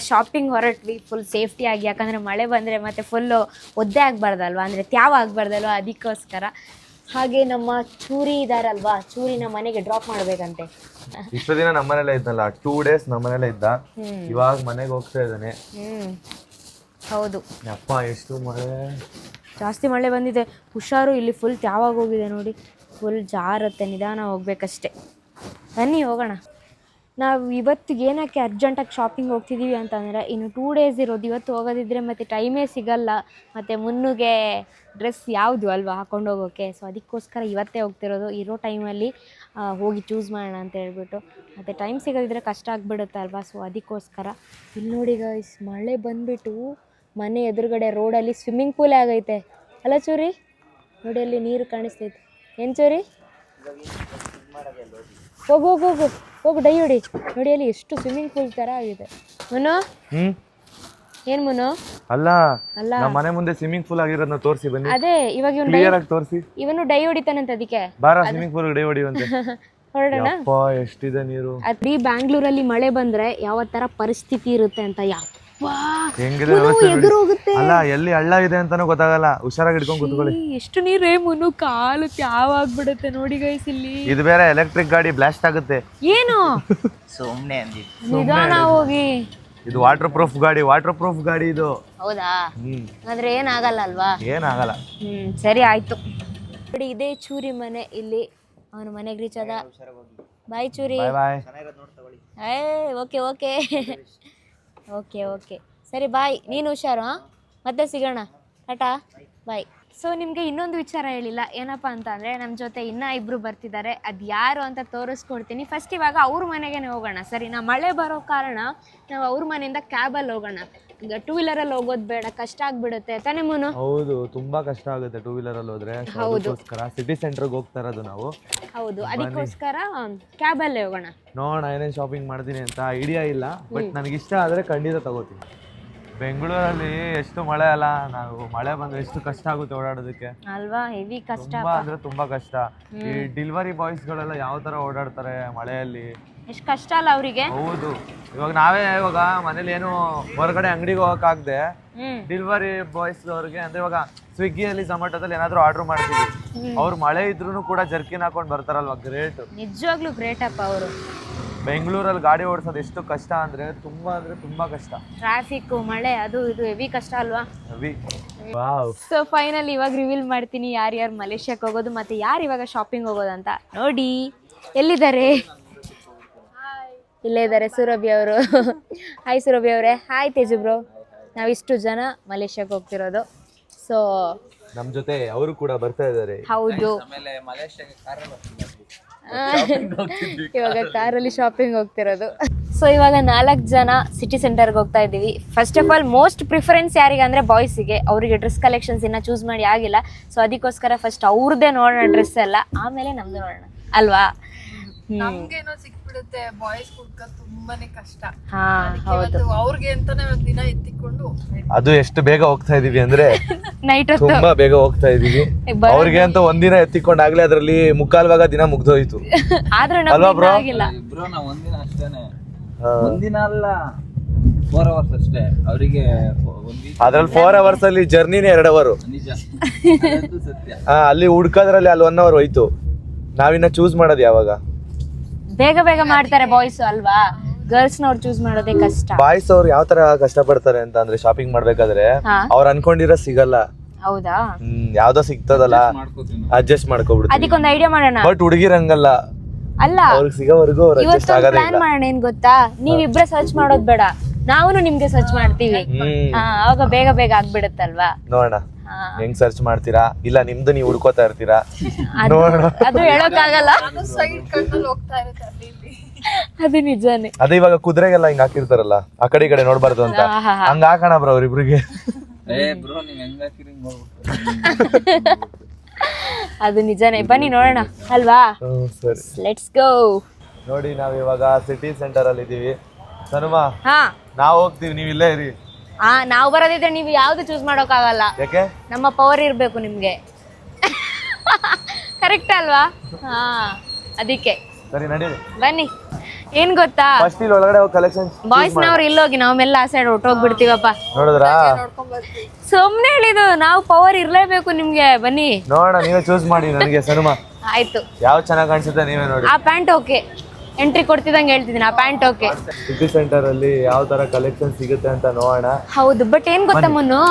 ಶಾಪಿಂಗ್ ಹೊರಟ್ವಿ, ಫುಲ್ ಸೇಫ್ಟಿ ಆಗಿ. ಯಾಕಂದ್ರೆ ಮಳೆ ಬಂದ್ರೆ ಮತ್ತೆ ಫುಲ್ ಒದ್ದೆ ಆಗ್ಬಾರ್ದಲ್ವಾ, ಅಂದ್ರೆ ತ್ಯಾವ ಆಗ್ಬಾರ್ದಲ್ವಾ, ಅದಕ್ಕೋಸ್ಕರ. ಹಾಗೆ ನಮ್ಮ ಚೂರಿ ಇದಾರಲ್ವಾ, ಚೂರಿನ ಮನೆಗೆ ಡ್ರಾಪ್ ಮಾಡ್ಬೇಕಂತೆ. ಇಷ್ಟು ದಿನ ನಮ್ಮನೆಲ್ಲ ಇದ್ನಲ್ಲ, 2 days ನಮ್ಮನೆಲ್ಲ ಇದ್ದ. ಇವಾಗ ಮನೆಗೆ ಹೋಗ್ತಾ ಇದ್ದಾನೆ. ಹೌದು. ಅಪ್ಪ, ಎಷ್ಟು ಮಳೆ, ಜಾಸ್ತಿ ಮಳೆ ಬಂದಿದೆ. ಹುಷಾರು, ಇಲ್ಲಿ ಫುಲ್ ತ್ಯಾವಾಗ ಹೋಗಿದೆ ನೋಡಿ, ಫುಲ್ ಜಾರತ್ತೆ. ನಿಧಾನ ಹೋಗ್ಬೇಕಷ್ಟೆ. ಬನ್ನಿ ಹೋಗೋಣ. ನಾವು ಇವತ್ತಿಗೆ ಏನಕ್ಕೆ ಅರ್ಜೆಂಟಾಗಿ ಶಾಪಿಂಗ್ ಹೋಗ್ತಿದ್ದೀವಿ ಅಂತಂದರೆ, ಇನ್ನು 2 days ಇರೋದು. ಇವತ್ತು ಹೋಗೋದಿದ್ರೆ ಮತ್ತು ಟೈಮೇ ಸಿಗಲ್ಲ, ಮತ್ತು ಮುನ್ನುಗೆ ಡ್ರೆಸ್ ಯಾವುದು ಅಲ್ವಾ ಹಾಕೊಂಡು ಹೋಗೋಕ್ಕೆ. ಸೊ ಅದಕ್ಕೋಸ್ಕರ ಇವತ್ತೇ ಹೋಗ್ತಿರೋದು. ಇರೋ ಟೈಮಲ್ಲಿ ಹೋಗಿ ಚೂಸ್ ಮಾಡೋಣ ಅಂತ ಹೇಳ್ಬಿಟ್ಟು. ಮತ್ತು ಟೈಮ್ ಸಿಗೋದಿದ್ರೆ ಕಷ್ಟ ಆಗಿಬಿಡುತ್ತೆ ಅಲ್ವಾ, ಸೊ ಅದಕ್ಕೋಸ್ಕರ. ಇಲ್ಲಿ ನೋಡಿ ಗೈಸ್, ಮಳೆ ಬಂದುಬಿಟ್ಟು ಮನೆ ಎದುರುಗಡೆ ರೋಡಲ್ಲಿ ಸ್ವಿಮ್ಮಿಂಗ್ ಪೂಲೇ ಆಗೈತೆ ಅಲ್ಲ ಚೂರಿ? ನೋಡಿ, ಅಲ್ಲಿ ನೀರು ಕಾಣಿಸ್ತೈತೆ. ಏನು ಚೂರಿ? ಹೋಗು ಹೋಗು ಹೋಗು ಹೋಗು, ಡೈ ಹೊಡಿ. ನೋಡಿ, ಅಲ್ಲಿ ಎಷ್ಟು ಸ್ವಿಮ್ಮಿಂಗ್ ಪೂಲ್ ಥರ ಆಗಿದೆ. ಮುನ್ನು ಏನ್ ಮುನು? ಅಲ್ಲ ಅಲ್ಲ ನಮ್ಮ ಮನೆ ಮುಂದೆ ಸ್ವಿಮ್ಮಿಂಗ್ ಪೂಲ್ ಆಗಿರೋದನ್ನ ತೋರಿಸಿ ಬನ್ನಿ. ಅದೇ ಇವಾಗ ಇವನು ಕ್ಲಿಯರ್ ಆಗಿ ತೋರಿಸಿ. ಇವನು ಡೈ ಹೊಡಿತಾನಂತ ಅದಕ್ಕೆ ಬಾರ ಸ್ವಿಮ್ಮಿಂಗ್ ಪೂಲ್ ಡೈ ಹೊಡಿಯುವಂತೆ. ಹೊರಡೋಣ. ಎಷ್ಟಿದೆ ನೀರು. ಅದ್ರಿ ಬ್ಯಾಂಗ್ಳೂರಲ್ಲಿ ಮಳೆ ಬಂದ್ರೆ ಯಾವ ತರ ಪರಿಸ್ಥಿತಿ ಇರುತ್ತೆ ಅಂತ. ಹೆಂಗಿದೆ ಅಲ್ಲ, ಎಲ್ಲಿ ಹಳ್ಳ ಇದೆ ಅಂತಾನು ಗೊತ್ತಾಗಲ್ಲ. ಹುಷಾರಾಗಿ ಹಿಡ್ಕೊಂಡು ಕೂತ್ಕೊಳ್ಳಿ. ಎಷ್ಟು ನೀರೇ ಮುನು, ಕಾಲು ತ್ಯಾವಾಗ್ಬಿಡುತ್ತೆ ನೋಡಿ ಗೈಸ್ ಇಲ್ಲಿ. ಇದು ಬೇರೆ ಎಲೆಕ್ಟ್ರಿಕ್ ಗಾಡಿ ಬ್ಲಾಸ್ಟ್ ಆಗುತ್ತೆ. ಏನು ಸುಮ್ಮನೆ ಅಂದಿ. ನಿಧಾನ ಹೋಗಿ. ಇದು ವಾಟರ್ ಪ್ರೂಫ್ ಗಾಡಿ ಇದು. ಹೌದಾ? ಅಂದ್ರೆ ಏನಾಗಲ್ಲ ಅಲ್ವಾ? ಏನಾಗಲ್ಲ. ಸರಿ ಆಯ್ತು. ನೋಡಿ ಇದೇ ಚೂರಿ ಮನೆ ಇಲ್ಲಿ. ಅವನ ಮನೆಗೆ ರೀಚ್ ಆದ. ಬಾಯ್ ಚೂರಿ. ಬಾಯ್. ಓಕೆ ಓಕೆ ಓಕೆ ಓಕೆ ಸರಿ ಬಾಯ್. ನೀನು ಹುಷಾರು. ಮತ್ತೆ ಸಿಗೋಣ. ಟಾಟಾ ಬಾಯ್. ಸೊ ನಿಮಗೆ ಇನ್ನೊಂದು ವಿಚಾರ ಹೇಳಿಲ್ಲ. ಏನಪ್ಪ ಅಂತ ಅಂದರೆ ನಮ್ಮ ಜೊತೆ ಇನ್ನೂ ಇಬ್ಬರು ಬರ್ತಿದ್ದಾರೆ. ಅದು ಯಾರು ಅಂತ ತೋರಿಸ್ಕೊಡ್ತೀನಿ. ಫಸ್ಟ್ ಇವಾಗ ಅವ್ರ ಮನೆಗೆ ಹೋಗೋಣ. ಸರಿನಾ? ಮಳೆ ಬರೋ ಕಾರಣ ನಾವು ಅವ್ರ ಮನೆಯಿಂದ ಕ್ಯಾಬಲ್ಲಿ ಹೋಗೋಣ. ಈಗ ಟೂ ವೀಲರಲ್ಲಿ ಹೋಗೋದು ಬೇಡ, ಕಷ್ಟ ಆಗ್ಬಿಡುತ್ತೆ ತಾನೇ ಮುನು? ಹೌದು, ತುಂಬಾ ಕಷ್ಟ ಆಗುತ್ತೆ ಟೂ ವೀಲರಲ್ಲಿ ಹೋದ್ರೆ. ಅದಕ್ಕೋಸ್ಕರ ಸಿಟಿ ಸೆಂಟರ್ಗೆ ಹೋಗ್ತಾ ಇರೋದು ನಾವು. ಹೌದು, ಅದಕ್ಕೋಸ್ಕರ ಕ್ಯಾಬಲ್ಲೇ ಹೋಗೋಣ. ನೋಡೋಣ ಏನೇನು ಶಾಪಿಂಗ್ ಮಾಡ್ತೀನಿ ಅಂತ ಐಡಿಯಾ ಇಲ್ಲ. ಬಟ್ ನನಗೆ ಇಷ್ಟ ಆದರೆ ಖಂಡಿತ ತಗೋತೀನಿ. ಬೆಂಗಳೂರಲ್ಲಿ ಎಷ್ಟು ಮಳೆ ಅಲ್ಲ, ನಾವು ಮಳೆ ಬಂದ್ರೆ ಎಷ್ಟು ಕಷ್ಟ ಆಗುತ್ತೆ ಓಡಾಡೋದಕ್ಕೆ ಅಲ್ವಾ? ಹೆವಿ ಕಷ್ಟ. ತುಂಬಾ ಅಂದ್ರೆ ತುಂಬಾ ಕಷ್ಟ. ಈ ಡೆಲಿವರಿ ಬಾಯ್ಸ್ ಗಳೆಲ್ಲ ಯಾವ ತರ ಓಡಾಡ್ತಾರೆ ಮಳೆಯಲ್ಲಿ. ಎಷ್ಟು ಕಷ್ಟ ಅಲ್ಲ ಅವರಿಗೆ. ಹೌದು, ಇವಾಗ ಮನೇಲಿ ಏನು ಹೊರಗಡೆ ಅಂಗಡಿಗೆ ಹೋಗಕ್ಕಾಗದೆ ಡೆಲಿವರಿ ಬಾಯ್ಸ್ ಅವ್ರಿಗೆ ಅಂದ್ರೆ ಇವಾಗ ಸ್ವಿಗ್ಗಿಯಲ್ಲಿ ಝೊಮ್ಯಾಟೋದಲ್ಲಿ ಏನಾದ್ರು ಆರ್ಡರ್ ಮಾಡ್ತೀವಿ, ಅವ್ರು ಮಳೆ ಇದ್ರೂ ಕೂಡ ಜರ್ಕಿನ್ ಹಾಕೊಂಡ್ ಬರ್ತಾರಲ್ವಾ. ಗ್ರೇಟ್, ನಿಜವಾಗ್ಲೂ ಗ್ರೇಟ್ ಅಪ್ಪ ಅವರು. ಬೆಂಗಳೂರಲ್ಲಿ ಗಾಡಿ ಓಡಿಸೋದು ಎಷ್ಟು ಕಷ್ಟ ಅಂದ್ರೆ ತುಂಬಾ ಕಷ್ಟ. ಟ್ರಾಫಿಕ್, ಮಳೆ, ಅದು ಇದು ಹೆವಿ ಕಷ್ಟ ಅಲ್ವಾ? ವಾವ್. ಸೊ ಫೈನಲ್ ಇವಾಗ ರಿವೀಲ್ ಮಾಡ್ತೀನಿ ಯಾರ್ಯಾರು ಮಲೇಷ್ಯಾಕ್ಕೆ ಹೋಗೋದು ಮತ್ತೆ ಯಾರು ಇವಾಗ ಶಾಪಿಂಗ್ ಹೋಗೋದು ಅಂತ. ನೋಡಿ ಎಲ್ಲಿದ್ದಾರೆ? ಇಲ್ಲೇ ಇದ್ದಾರೆ ಸುರಭಿ ಅವರು. ಹಾಯ್ ಸುರಭಿ ಅವರೇ. Hi Teju bro. ನಾವಿಷ್ಟು ಜನ ಮಲೇಷ್ಯಾಕ್ಕೆ ಹೋಗ್ತಿರೋದು. ಸೊ ನಮ್ ಜೊತೆ ಅವರು ಕೂಡ ಬರ್ತಾ ಇದ್ದಾರೆ. ಹೌದು, ಇವಾಗ ಕಾರಲ್ಲಿ ಶಾಪಿಂಗ್ ಹೋಗ್ತಿರೋದು. ಸೊ ಇವಾಗ 4 ಜನ ಸಿಟಿ ಸೆಂಟರ್ಗೆ ಹೋಗ್ತಾ ಇದ್ದೀವಿ. First of all most preference ಯಾರಿಗೆ ಅಂದರೆ ಬಾಯ್ಸಿಗೆ. ಅವರಿಗೆ ಡ್ರೆಸ್ ಕಲೆಕ್ಷನ್ಸ್ ಇನ್ನೂ ಚೂಸ್ ಮಾಡಿ ಆಗಿಲ್ಲ. ಸೊ ಅದಕ್ಕೋಸ್ಕರ ಫಸ್ಟ್ ಅವ್ರದ್ದೇ ನೋಡೋಣ ಡ್ರೆಸ್ ಎಲ್ಲ, ಆಮೇಲೆ ನಮ್ದು ನೋಡೋಣ ಅಲ್ವಾ? ನಮ್ಗೇನೋ ಸಿಕ್ಬಿಡುತ್ತೆ, ಬಾಯ್ಸ್ ಹುಡ್ಕೋದು ತುಂಬಾನೇ ಕಷ್ಟ. ಹಾ ಹೌದು, ಅವ್ರಿಗೆ ಅಂತಾನೆ ಒಂದ್ ದಿನ ಎತ್ತಿಕೊಂಡು ಅದು ಎಷ್ಟು ಬೇಗ ಹೋಗ್ತಾ ಇದೀವಿ ಅಂದ್ರೆ ನೈಟ್ ತುಂಬಾ ಬೇಗ ಹೋಗ್ತಾ ಇದೀವಿ. ಅವ್ರಿಗೆ ಅಂತ ಒಂದಿನ ಎತ್ತಿಕೊಂಡಾಗ್ಲೇ ಅದ್ರಲ್ಲಿ ಮುಕ್ಕಾಲ್ ಭಾಗ ದಿನ ಮುಗ್ದೋಯ್ತು. ಆದ್ರೆ ಅಲ್ವಾ ಬ್ರೋ? ಆಗಿಲ್ಲ ಬ್ರೋ ನಾವ್ ಒಂದಿನ ಅಷ್ಟೇನೆ, ಒಂದಿನ ಅಲ್ಲ 4 hours ಅಷ್ಟೇ ಅವರಿಗೆ. ಅದ್ರಲ್ಲಿ 4 hours ಅಲ್ಲಿ ಜರ್ನಿನೇ 2 hour. ನಿಜ, ಸತ್ಯ. ಅಲ್ಲಿ ಹುಡ್ಕೋದ್ರಲ್ಲಿ ಅಲ್ಲಿ 1 hour ಹೋಯ್ತು. ನಾವಿನ್ನ ಚೂಸ್ ಮಾಡೋದು ಯಾವಾಗ? ಬೇಗ ಬೇಗ ಮಾಡ್ತಾರೆ ಬಾಯ್ಸ್ ಅಲ್ವಾ? ಗರ್ಲ್ಸ್ ನವ್ರು ಚೂಸ್ ಮಾಡೋದೇ ಕಷ್ಟ. ಬಾಯ್ಸ್ ಅವ್ರು ಯಾವ ತರ ಕಷ್ಟ ಪಡ್ತಾರೆ ಅಂತ ಅಂದ್ರೆ ಶಾಪಿಂಗ್ ಮಾಡ್ಬೇಕಾದ್ರೆ ಅವ್ರು ಅನ್ಕೊಂಡಿರೋ ಸಿಗಲ್ಲ. ಹೌದಾ? ಯಾವ್ದೋ ಸಿಗ್ತದಲ್ಲ ಅಡ್ಜಸ್ಟ್ ಮಾಡ್ಕೊಬಿಡ್ತೀವಿ. ಅದಕ್ಕೊಂದು ಐಡಿಯಾ ಮಾಡೋಣ. ಬಟ್ ಹುಡುಗಿರಂಗಲ್ಲ, ಅಲ್ಲ ಅವ್ರಿಗೆ ಸಿಗೋವರೆಗೂ ಅವ್ರು ಅಡ್ಜಸ್ಟ್ ಇವತ್ತು ಆಗೋದೇ ಪ್ಲಾನ್ ಇಲ್ಲ. ಮಾಡೋಣ. ಏನ್ ಗೊತ್ತಾ, ನೀವಿಬ್ರೆ ಸರ್ಚ್ ಮಾಡೋದ್ ಬೇಡ, ನಾವು ನಿಮ್ಗೆ ಸರ್ಚ್ ಮಾಡ್ತೀವಿ. ಅವಾಗ ಬೇಗ ಬೇಗ ಆಗ್ಬಿಡುತ್ತಲ್ವಾ? ನೋಡೋಣ ಹೆಂಗ್ ಸರ್ಚ್ ಮಾಡ್ತೀರಾ, ಇಲ್ಲ ನಿಮ್ದು ನೀವು ಹುಡ್ಕೋತಾ ಇರ್ತೀರಾ ನೋಡೋಣ. ಅದು ಹೇಳೋಕ್ಕಾಗಲ್ಲ, ಸೈಡ್ ಕಣ್ಣಲ್ಲಿ ಹೋಗ್ತಾ ಇರುತ್ತೆ ಅಲ್ಲಿ ಇಲ್ಲಿ. ಅದು ನಿಜಾನೇ. ಅದೇ ಇವಾಗ ಕುದುರೆಗೆಲ್ಲ ಹಿಂಗ್ ಹಾಕಿರ್ತಾರಲ್ಲ, ಆ ಕಡೆ ಈ ಕಡೆ ನೋಡ್ಬಾರ್ದು ಅಂತ, ಹಂಗ ಹಾಕೋಣ ಬ್ರೋ ಅವ್ರಿಬ್ರಿಗೆ. ಬ್ರೋ ನೀವ್ ಹೆಂಗ್ ಹಾಕಿರಿ ಹಿಂಗ್ ಹೋಗ್ಬಿಟ್ಟು. ಅದು ನಿಜಾನೇ. ಬನ್ನಿ ನೋಡೋಣ ಅಲ್ವಾ? ಸರಿ, ಲೆಟ್ಸ್ ಗೋ. ನೋಡಿ ನಾವ್ ಇವಾಗ ಸಿಟಿ ಸೆಂಟರ್ ಅಲ್ಲಿ ಇದೀವಿ. ಸನುಮಾ, ಹಾ ನಾವ್ ಹೋಗ್ತೀವಿ, ನೀವ್ ಇಲ್ಲೇ ಇರಿ. ನಾವು ಬರೋದಿದ್ರೆ ನೀವು ಯಾವ್ದು ಚೂಸ್ ಮಾಡೋಕ್ಕಾಗಲ್ಲ. ಯಾಕೆ? ನಮ್ಮ ಪವರ್ ಇರ್ಬೇಕು ನಿಮ್ಗೆ. ಕರೆಕ್ಟ್ ಅಲ್ವಾ? ಹಾ, ಅದಕ್ಕೆ ಸರಿ ನಡೀರಿ, ಬನ್ನಿ. ಏನ್ ಗೊತ್ತಾ, ಫಸ್ಟ್ ಇಲ್ಲಿ ಒಳಗಡೆ ಹೋಗಿ ಕಲೆಕ್ಷನ್ ಬಾಯ್ಸ್ ನವ್ರು ಇಲ್ಲೋಗಿ ನಾವೆಲ್ಲ ಆ ಸೈಡ್ ಹೊಟ್ಟೋಗ್ಬಿಡ್ತೀವಪ್ಪ. ನೋಡಿದ್ರಾ? ಸುಮ್ನೆ ಹೇಳಿದ್ದು, ನಾವು ಪವರ್ ಇರ್ಲೇಬೇಕು ನಿಮ್ಗೆ. ಬನ್ನಿ ನೋಡೋಣ, ನೀವೇ ಚೂಸ್ ಮಾಡಿ ನನಗೆ. ಸನುಮಾ, ಆಯ್ತು, ಯಾವ ಚೆನ್ನಾಗ್ ಕಾಣಿಸುತ್ತೆ ನೀವೇ ನೋಡಿ. ಆ ಪ್ಯಾಂಟ್ ಓಕೆ, ಎಂಟ್ರಿ ಕೊಡ್ತಿದಂಗೆ ಹೇಳ್ತಿದ್ದೀನಿ, ಆ ಪ್ಯಾಂಟ್ ಓಕೆ. ಸಿಟಿ ಸೆಂಟರ್ ಅಲ್ಲಿ ಯಾವ ತರ ಕಲೆಕ್ಷನ್ ಸಿಗುತ್ತೆ ಅಂತ ನೋಡೋಣ. ಹೌದು, ಬಟ್ ಏನ್ ಗೊತ್ತಾ ಮುನ್ನು,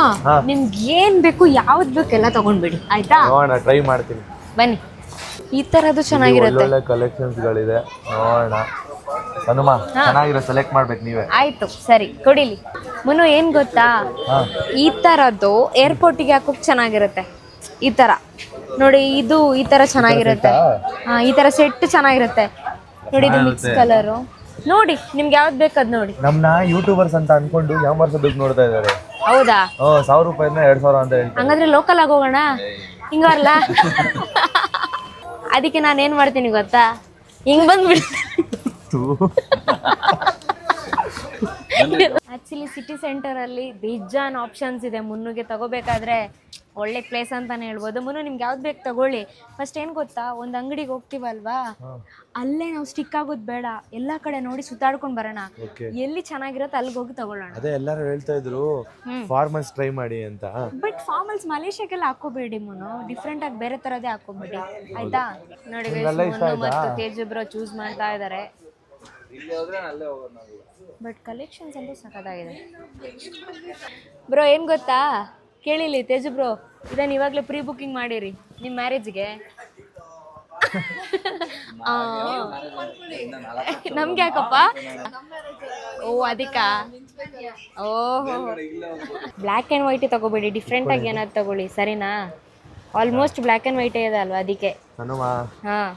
ನಿಮ್ಗೆ ಏನ್ ಬೇಕು ಯಾವ್ದು ಬೇಕು ಎಲ್ಲ ತಗೊಂಡ್ಬಿಡಿ ಆಯ್ತಾ? ನೋಡೋಣ, ಟ್ರೈ ಮಾಡ್ತೀನಿ. ಬನ್ನಿ, ಈ ತರದ್ದು ಚೆನ್ನಾಗಿರುತ್ತೆ. ಒಳ್ಳೆ ಕಲೆಕ್ಷನ್ಸ್ ಗಳಿದೆ, ನೋಡೋಣ. ಹನುಮಾ, ಚೆನ್ನಾಗಿರೋ ಸೆಲೆಕ್ಟ್ ಮಾಡ್ಬೇಕು ನೀವೇ. ಆಯ್ತು ಸರಿ, ಕೊಡಿಲಿ. ಮುನ್ನು ಏನ್ ಗೊತ್ತಾ, ಈ ತರದ್ದು ಏರ್ಪೋರ್ಟಿಗೆ ಹಾಕೋಕ್ ಚೆನ್ನಾಗಿರುತ್ತೆ. ಈ ತರ ನೋಡಿ, ಇದು ಈ ತರ ಚೆನ್ನಾಗಿರುತ್ತೆ. ಈ ತರ ಸೆಟ್ ಚೆನ್ನಾಗಿರುತ್ತೆ ನೋಡಿ. ಇದು ಮಿಕ್ಸ್ ಕಲರ್ ನೋಡಿ, ನಿಮ್ಗೆ ಯಾವ್ದು ಬೇಕದ್ ನೋಡಿ. ನಮ್ನ ಯೂಟ್ಯೂಬರ್ಸ್ ಅಂತ ಅನ್ಕೊಂಡು ಯಾಮರ್ಸೋದಕ್ಕೆ ನೋಡ್ತಾ ಇದಾರೆ. ಹೌದಾ? 1000 ರೂಪಾಯಿನ 2000 ಅಂತ ಹೇಳ್ತಾರೆ. ಹಂಗಾದ್ರೆ ಲೋಕಲ್ ಆಗೋಗೋಣ, ಹಿಂಗಲ್ಲ. ಅದಕ್ಕೆ ನಾನು ಏನ್ ಮಾಡ್ತೀನಿ ಗೊತ್ತಾ, ಹಿಂಗ್ ಬಂದ್ಬಿಡ್ತೀನಿ. ಆ್ಯಕ್ಚುಲಿ ಸಿಟಿ ಸೆಂಟರಲ್ಲಿ ಬೇಜಾನ್ ಆಪ್ಷನ್ಸ್ ಇದೆ. ಮುನ್ನುಗೆ ತಗೋಬೇಕಾದ್ರೆ ಒಳ್ಳೆ ಪ್ಲೇಸ್ ಅಂತಲೇ ಹೇಳ್ಬೋದು. ಮುನ್ನು ನಿಮ್ಗೆ ಯಾವ್ದು ಬೇಕು ತಗೊಳ್ಳಿ. ಫಸ್ಟ್ ಏನು ಗೊತ್ತಾ, ಒಂದು ಅಂಗಡಿಗೆ ಹೋಗ್ತೀವಲ್ವಾ, ಅಲ್ಲೇ ನಾವು ಸ್ಟಿಕ್ ಆಗೋದು ಬೇಡ, ಎಲ್ಲ ಕಡೆ ನೋಡಿ ಸುತ್ತಾಡ್ಕೊಂಡು ಬರೋಣ. ಎಲ್ಲಿ ಚೆನ್ನಾಗಿರುತ್ತೆ ಅಲ್ಲಿಗೆ ಹೋಗಿ ತಗೊಳ್ಳೋಣ. ಅದೇ ಎಲ್ಲರೂ ಹೇಳ್ತಾ ಇದ್ರು ಫಾರ್ಮಲ್ಸ್ ಟ್ರೈ ಮಾಡಿ ಅಂತ. ಬಟ್ ಫಾರ್ಮಲ್ಸ್ ಮಲೇಷ್ಯಾಕ್ಕೆಲ್ಲ ಹಾಕೋಬೇಡಿ ಮುನ್ನು, ಡಿಫ್ರೆಂಟ್ ಆಗಿ ಬೇರೆ ಥರದೇ ಹಾಕೋಬೇಡಿ ಆಯ್ತಾ. ನೋಡಿ ಮುನ್ನು ಮತ್ತು ತೇಜು ಬ್ರೋ ಚೂಸ್ ಮಾಡ್ತಾ ಇದ್ದಾರೆ. ಬಟ್ ಕಲೆಕ್ಷನ್ಸ್ ಅಂತೂ ಸಖತ್ತಾಗಿದೆ ಬ್ರೋ. ಏನು ಗೊತ್ತಾ, ಕೇಳಿಲಿ ತೇಜು ಬ್ರೋ, ಇದನ್ನು ಇವಾಗಲೇ ಪ್ರೀ ಬುಕ್ಕಿಂಗ್ ಮಾಡಿರಿ ನಿಮ್ಮ ಮ್ಯಾರೇಜ್ಗೆ. ನಮ್ಗೆ ಯಾಕಪ್ಪ? ಓ ಅದಕ್ಕಾ? ಓಹೋ, ಬ್ಲ್ಯಾಕ್ ಆ್ಯಂಡ್ ವೈಟೇ ತಗೋಬೇಡಿ, ಡಿಫ್ರೆಂಟಾಗಿ ಏನಾದ್ರು ತಗೊಳ್ಳಿ ಸರಿನಾ. ಆಲ್ಮೋಸ್ಟ್ ಬ್ಲ್ಯಾಕ್ ಆ್ಯಂಡ್ ವೈಟೇ ಇದೆ ಅಲ್ವಾ, ಅದಕ್ಕೆ. ಹಾಂ,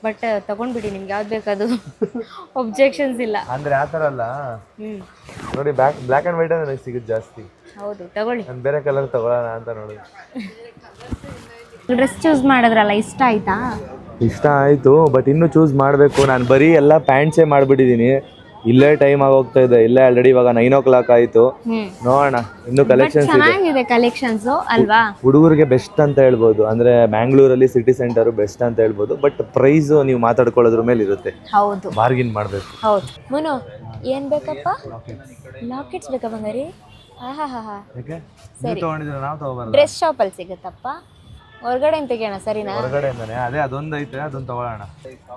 ಬಟ್ ತಗೊಂಡ್ಬಿಡಿ, ನಿಮ್ಗೆ ಯಾವ್ದು ಬೇಕದು ಒಬ್ಜೆಕ್ಷನ್ಸ್ ಇಲ್ಲ. ಅಂದ್ರೆ ಆ ಥರ ಅಲ್ಲ ನೋಡಿ, ಬ್ಲ್ಯಾಕ್ ಆ್ಯಂಡ್ ವೈಟ್ ನನಗೆ ಸಿಗುತ್ತೆ ಜಾಸ್ತಿ. ಹೌದು, ತಗೊಳ್ಳಿ. ನಾನು ಬೇರೆ ಕಲರ್ ತಗೊಳ್ಳೋಣ ಅಂತ ನೋಡಿ. ಡ್ರೆಸ್ ಚೂಸ್ ಮಾಡಿದ್ರಲ್ಲ, ಇಷ್ಟ ಆಯ್ತಾ? ಇಷ್ಟ ಆಯಿತು, ಬಟ್ ಇನ್ನೂ ಚೂಸ್ ಮಾಡಬೇಕು. ನಾನು ಬರೀ ಎಲ್ಲ ಪ್ಯಾಂಟ್ಸೇ ಮಾಡಿಬಿಟ್ಟಿದ್ದೀನಿ. ಇಲ್ಲೇ ಟೈಮ್ ಆಗೋಗ್ತಾ ಇದೆ. ಇಲ್ಲೇ ಆಲ್ರೆಡಿ ಇವಾಗ 9 o'clock ಆಯಿತು. ನೋಡೋಣ, ಇನ್ನೂ ಕಲೆಕ್ಷನ್ಸ್ ಇದೆ. ಚೆನ್ನಾಗಿದೆ ಕಲೆಕ್ಷನ್ಸ್ ಅಲ್ವಾ. ಹುಡುಗರಿಗೆ ಬೆಸ್ಟ್ ಅಂತ ಹೇಳ್ಬೋದು. ಅಂದರೆ ಬ್ಯಾಂಗ್ಳೂರಲ್ಲಿ ಸಿಟಿ ಸೆಂಟರು ಬೆಸ್ಟ್ ಅಂತ ಹೇಳ್ಬೋದು. ಬಟ್ ಪ್ರೈಸ್ ನೀವು ಮಾತಾಡ್ಕೊಳ್ಳೋದ್ರ ಮೇಲೆ ಇರುತ್ತೆ. ಹೌದು, ಬಾರ್ಗಿನ್ ಮಾಡಬೇಕು. ಹೌದು. ಮುನು ಏನು ಬೇಕಪ್ಪ? ಲಾಕೆಟ್ಸ್ ಬೇಕಾ ಬಂಗಾರಿ? ಹಾ ಹಾ ಹಾ, ಸರಿ. ನಾವು ತಗೋಬಾರ್ದು. ಡ್ರೆಸ್ ಶಾಪಲ್ಲಿ ಸಿಗುತ್ತಪ್ಪ, ಹೊರಗಡೆ ತೆಗಿಯೋಣ ಸರಿನಾ? ಹೊರಗಡೆಯಿಂದಾನೆ. ಅದೇ ಅದೊಂದು ಐತೆ, ಅದೊಂದು ತಗೊಳ್ಳೋಣ.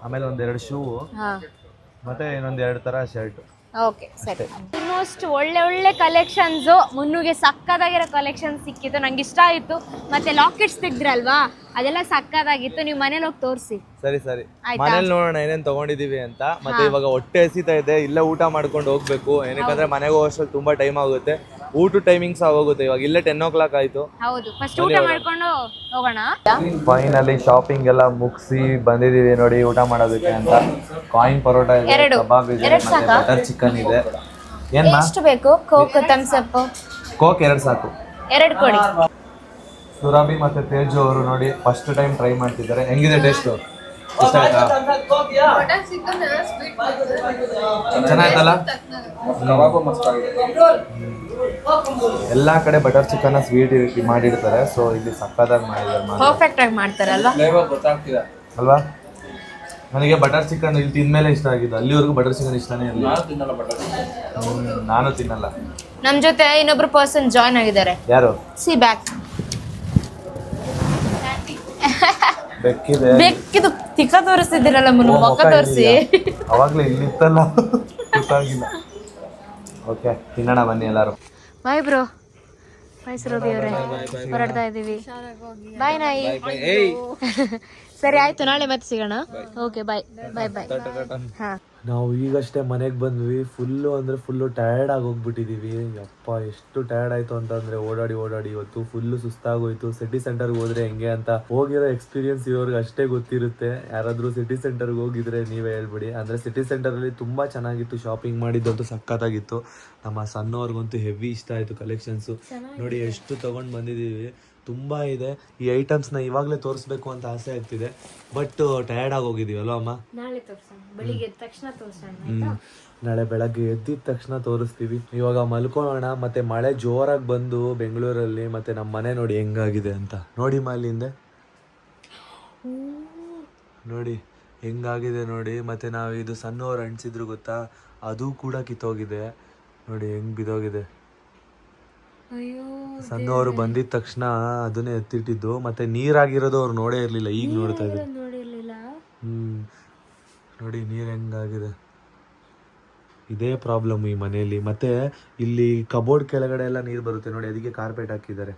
ಆಮೇಲೆ 1-2 ಶೂ, ಮತ್ತೆ ಇನ್ನೊಂದು 2 ಥರ ಶರ್ಟ್. ಓಕೆ ಸರಿ. ಆಲ್ಮೋಸ್ಟ್ ಒಳ್ಳೆ ಒಳ್ಳೆ ಕಲೆಕ್ಷನ್ಸು ಮುನ್ನುಗೆ ಸಕ್ಕದಾಗಿರೋ ಕಲೆಕ್ಷನ್ಸ್ ಸಿಕ್ಕಿತ್ತು, ನಂಗೆ ಇಷ್ಟ ಆಯಿತು. ಮತ್ತೆ ಲಾಕೆಟ್ಸ್ ತೆಗ್ದ್ರಲ್ವಾ, ಅದೆಲ್ಲ ಸಕ್ಕದಾಗಿತ್ತು. ನೀವು ಮನೇಲಿ ಹೋಗಿ ತೋರಿಸಿ. ಸರಿ ಸರಿ, ಮನೇಲಿ ನೋಡೋಣ ಏನೇನು ತಗೊಂಡಿದೀವಿ ಅಂತ. ಮತ್ತೆ ಇವಾಗ ಹೊಟ್ಟೆ ಹಸಿತಾ ಇದೆ, ಇಲ್ಲೇ ಊಟ ಮಾಡ್ಕೊಂಡು ಹೋಗ್ಬೇಕು. ಏನಕ್ಕಂದ್ರೆ ಮನೆಗೆ ಹೋಗೋಷ್ಟ್ರಲ್ಲಿ ತುಂಬಾ ಟೈಮ್ ಆಗುತ್ತೆ. ಊಟ ಟೈಮಿಂಗ್ಸ್ ಆಗೋಗುತ್ತೆ. ಇವಾಗ ಇಲ್ಲೇ 10 o'clock ಆಯ್ತು. ಹೌದು, ಫಸ್ಟ್ ಊಟ ಮಾಡ್ಕೊಂಡು ಹೋಗೋಣ. ಫೈನಲಿ ಶಾಪಿಂಗ್ ಎಲ್ಲ ಮುಗಿಸಿ ಬಂದಿದೀವಿ ನೋಡಿ ಊಟ ಮಾಡೋದಕ್ಕೆ ಅಂತ. ಕಾಯಿನ್ ಪರೋಟ ಇದೆ, ಕಬಾಬ್ ಇದೆ, ಮತ್ತೆ ಬಟರ್ ಚಿಕನ್ ಇದೆ. ಎಷ್ಟು ಬೇಕು? Coke, thumbs up? ಕೋಕ್ 2 ಸಾಕು. 2 ಕೊಡಿ. ಸುರಭಿ ಮತ್ತೆ ತೇಜು ಅವರು ನೋಡಿ ಫಸ್ಟ್ ಟೈಮ್ ಟ್ರೈ ಮಾಡ್ತಿದ್ದಾರೆ. ಹೆಂಗಿದೆ ಟೇಸ್ಟು? ಇಷ್ಟ ಆಯ್ತಾ? ಚೆನ್ನಾಯ್ತಲ್ಲ? ಎಲ್ಲಾ ಕಡೆ ಬಟರ್ ಚಿಕನ್ ಸ್ವೀಟ್ ಮಾಡಿರ್ತಾರೆ, ಸೊ ಇಲ್ಲಿ ಸಕ್ಕತ್ತಾಗಿ ಮಾಡಿದ್ದಾರೆ. ಪರ್ಫೆಕ್ಟ್ ಆಗಿ ಮಾಡ್ತಾರಲ್ವಾ ಅಲ್ವಾ? ನನಗೆ ಬಟರ್ ಚಿಕನ್ ಇಲ್ಲಿ ತಿಂದ್ಮೇಲೆ ಇಷ್ಟ ಆಗಿದ್ದು. ಅಲ್ಲಿವರೆಗೂ ಬಟರ್ ಚಿಕನ್ ಇಷ್ಟನೇ ಇರಲಿಲ್ಲ. ನಾನು ತಿನ್ನಲ್ಲ. ನಮ್ ಜೊತೆ ಇನ್ನೊಬ್ರು ಪರ್ಸನ್ ಜಾಯ್ನ್ ಆಗಿದ್ದಾರೆ. ಯಾರು? C back. ಬೆಕ್ಕಿದೆ. ಬೆಕ್ಕಿದು ತಿಕ್ಕ ತೋರಿಸ್ತಿದ್ದೀರಲ್ಲ ಮುನ್ನು, ಮೊಕ್ಕ ತೋರಿಸಿ. ಅವಾಗ್ಲೇ ಇಲ್ಲಿತ್ತಲ್ಲ, ಗೊತ್ತಾಗಿಲ್ಲ. ಓಕೆ, ತಿನ್ನೋಣ ಬನ್ನಿ ಎಲ್ಲರೂ. Bye bro. ಬಾಯ್ ಸುರಭಿ ಅವರೇ, ಹೊರಡ್ತಾ ಇದ್ದೀವಿ. ಬಾಯ್ ನಾಯಿ. ಸರಿ ಆಯ್ತು, ನಾಳೆ ಮತ್ತೆ ಸಿಗೋಣ. ಓಕೆ, ಬಾಯ್ ಬಾಯ್ ಬಾಯ್. ಹಾ, ನಾವು ಈಗಷ್ಟೇ ಮನೆಗೆ ಬಂದ್ವಿ. ಫುಲ್ಲು ಟಯರ್ಡ್ ಆಗಿ ಹೋಗ್ಬಿಟ್ಟಿದೀವಿ. ಯಪ್ಪ, ಎಷ್ಟು ಟಯರ್ಡ್ ಆಯ್ತು ಅಂತಂದ್ರೆ ಓಡಾಡಿ ಇವತ್ತು ಫುಲ್ಲು ಸುಸ್ತಾಗೋಯ್ತು. ಸಿಟಿ ಸೆಂಟರ್ಗೆ ಹೋದ್ರೆ ಹೆಂಗೆ ಅಂತ ಹೋಗಿರೋ ಎಕ್ಸ್ಪೀರಿಯನ್ಸ್ ಇರೋರ್ಗೆ ಅಷ್ಟೇ ಗೊತ್ತಿರುತ್ತೆ. ಯಾರಾದ್ರೂ ಸಿಟಿ ಸೆಂಟರ್ಗೆ ಹೋಗಿದ್ರೆ ನೀವೇ ಹೇಳ್ಬಿಡಿ. ಅಂದ್ರೆ ಸಿಟಿ ಸೆಂಟರಲ್ಲಿ ತುಂಬಾ ಚೆನ್ನಾಗಿತ್ತು, ಶಾಪಿಂಗ್ ಮಾಡಿದ್ದಂತೂ ಸಖತ್ತಾಗಿತ್ತು. ನಮ್ಮ ಸಣ್ಣವ್ರಿಗಂತೂ ಹೆವಿ ಇಷ್ಟ ಆಯ್ತು ಕಲೆಕ್ಷನ್ಸು. ನೋಡಿ ಎಷ್ಟು ತಗೊಂಡು ಬಂದಿದ್ದೀವಿ, ತುಂಬ ಇದೆ. ಈ ಐಟಮ್ಸ್ನ ಇವಾಗಲೇ ತೋರಿಸ್ಬೇಕು ಅಂತ ಆಸೆ ಆಗ್ತಿದೆ, ಬಟ್ ಟಯರ್ಡ್ ಆಗಿ ಹೋಗಿದ್ದೀವಿ ಅಲ್ವಾ ಅಮ್ಮ? ನಾಳೆ ತೋರಿಸೋಣ, ಬೆಳಿಗ್ಗೆ ಎದ್ದ ತಕ್ಷಣ ತೋರಿಸೋಣ. ನಾಳೆ ಬೆಳಗ್ಗೆ ಎದ್ದಿದ ತಕ್ಷಣ ತೋರಿಸ್ತೀವಿ. ಇವಾಗ ಮಲ್ಕೊಳ್ಳೋಣ. ಮತ್ತೆ ಮಳೆ ಜೋರಾಗಿ ಬಂದು ಬೆಂಗಳೂರಲ್ಲಿ, ಮತ್ತೆ ನಮ್ಮ ಮನೆ ನೋಡಿ ಹೆಂಗಾಗಿದೆ ಅಂತ. ನೋಡಿ ಮಾಲಿಂದ ನೋಡಿ ಹೆಂಗಾಗಿದೆ ನೋಡಿ. ಮತ್ತೆ ನಾವು ಇದು ಸಣ್ಣವ್ರು ಅಂಟಿಸಿದ್ರು ಗೊತ್ತಾ, ಅದು ಕೂಡ ಕಿತ್ತೋಗಿದೆ. ನೋಡಿ ಹೆಂಗ್ ಬಿದ್ದೋಗಿದೆ. ಸಣ್ಣವರು ಬಂದಿದ ತಕ್ಷಣ ಅದನ್ನೇ ಎತ್ತಿಟ್ಟಿದ್ದು. ಮತ್ತೆ ನೀರಾಗಿರೋದು ಅವ್ರು ನೋಡೇ ಇರ್ಲಿಲ್ಲ, ಈಗ ನೋಡ್ತಾ ಇದ್ರು. ನೋಡಿ ನೀರ್ ಹೆಂಗಾಗಿದೆ. ಇದೇ ಪ್ರಾಬ್ಲಮ್ ಈ ಮನೆಯಲ್ಲಿ. ಮತ್ತೆ ಇಲ್ಲಿ ಕಬೋರ್ಡ್ ಕೆಳಗಡೆ ಎಲ್ಲ ನೀರು ಬರುತ್ತೆ ನೋಡಿ, ಅದಕ್ಕೆ ಕಾರ್ಪೆಟ್ ಹಾಕಿದ್ದಾರೆ.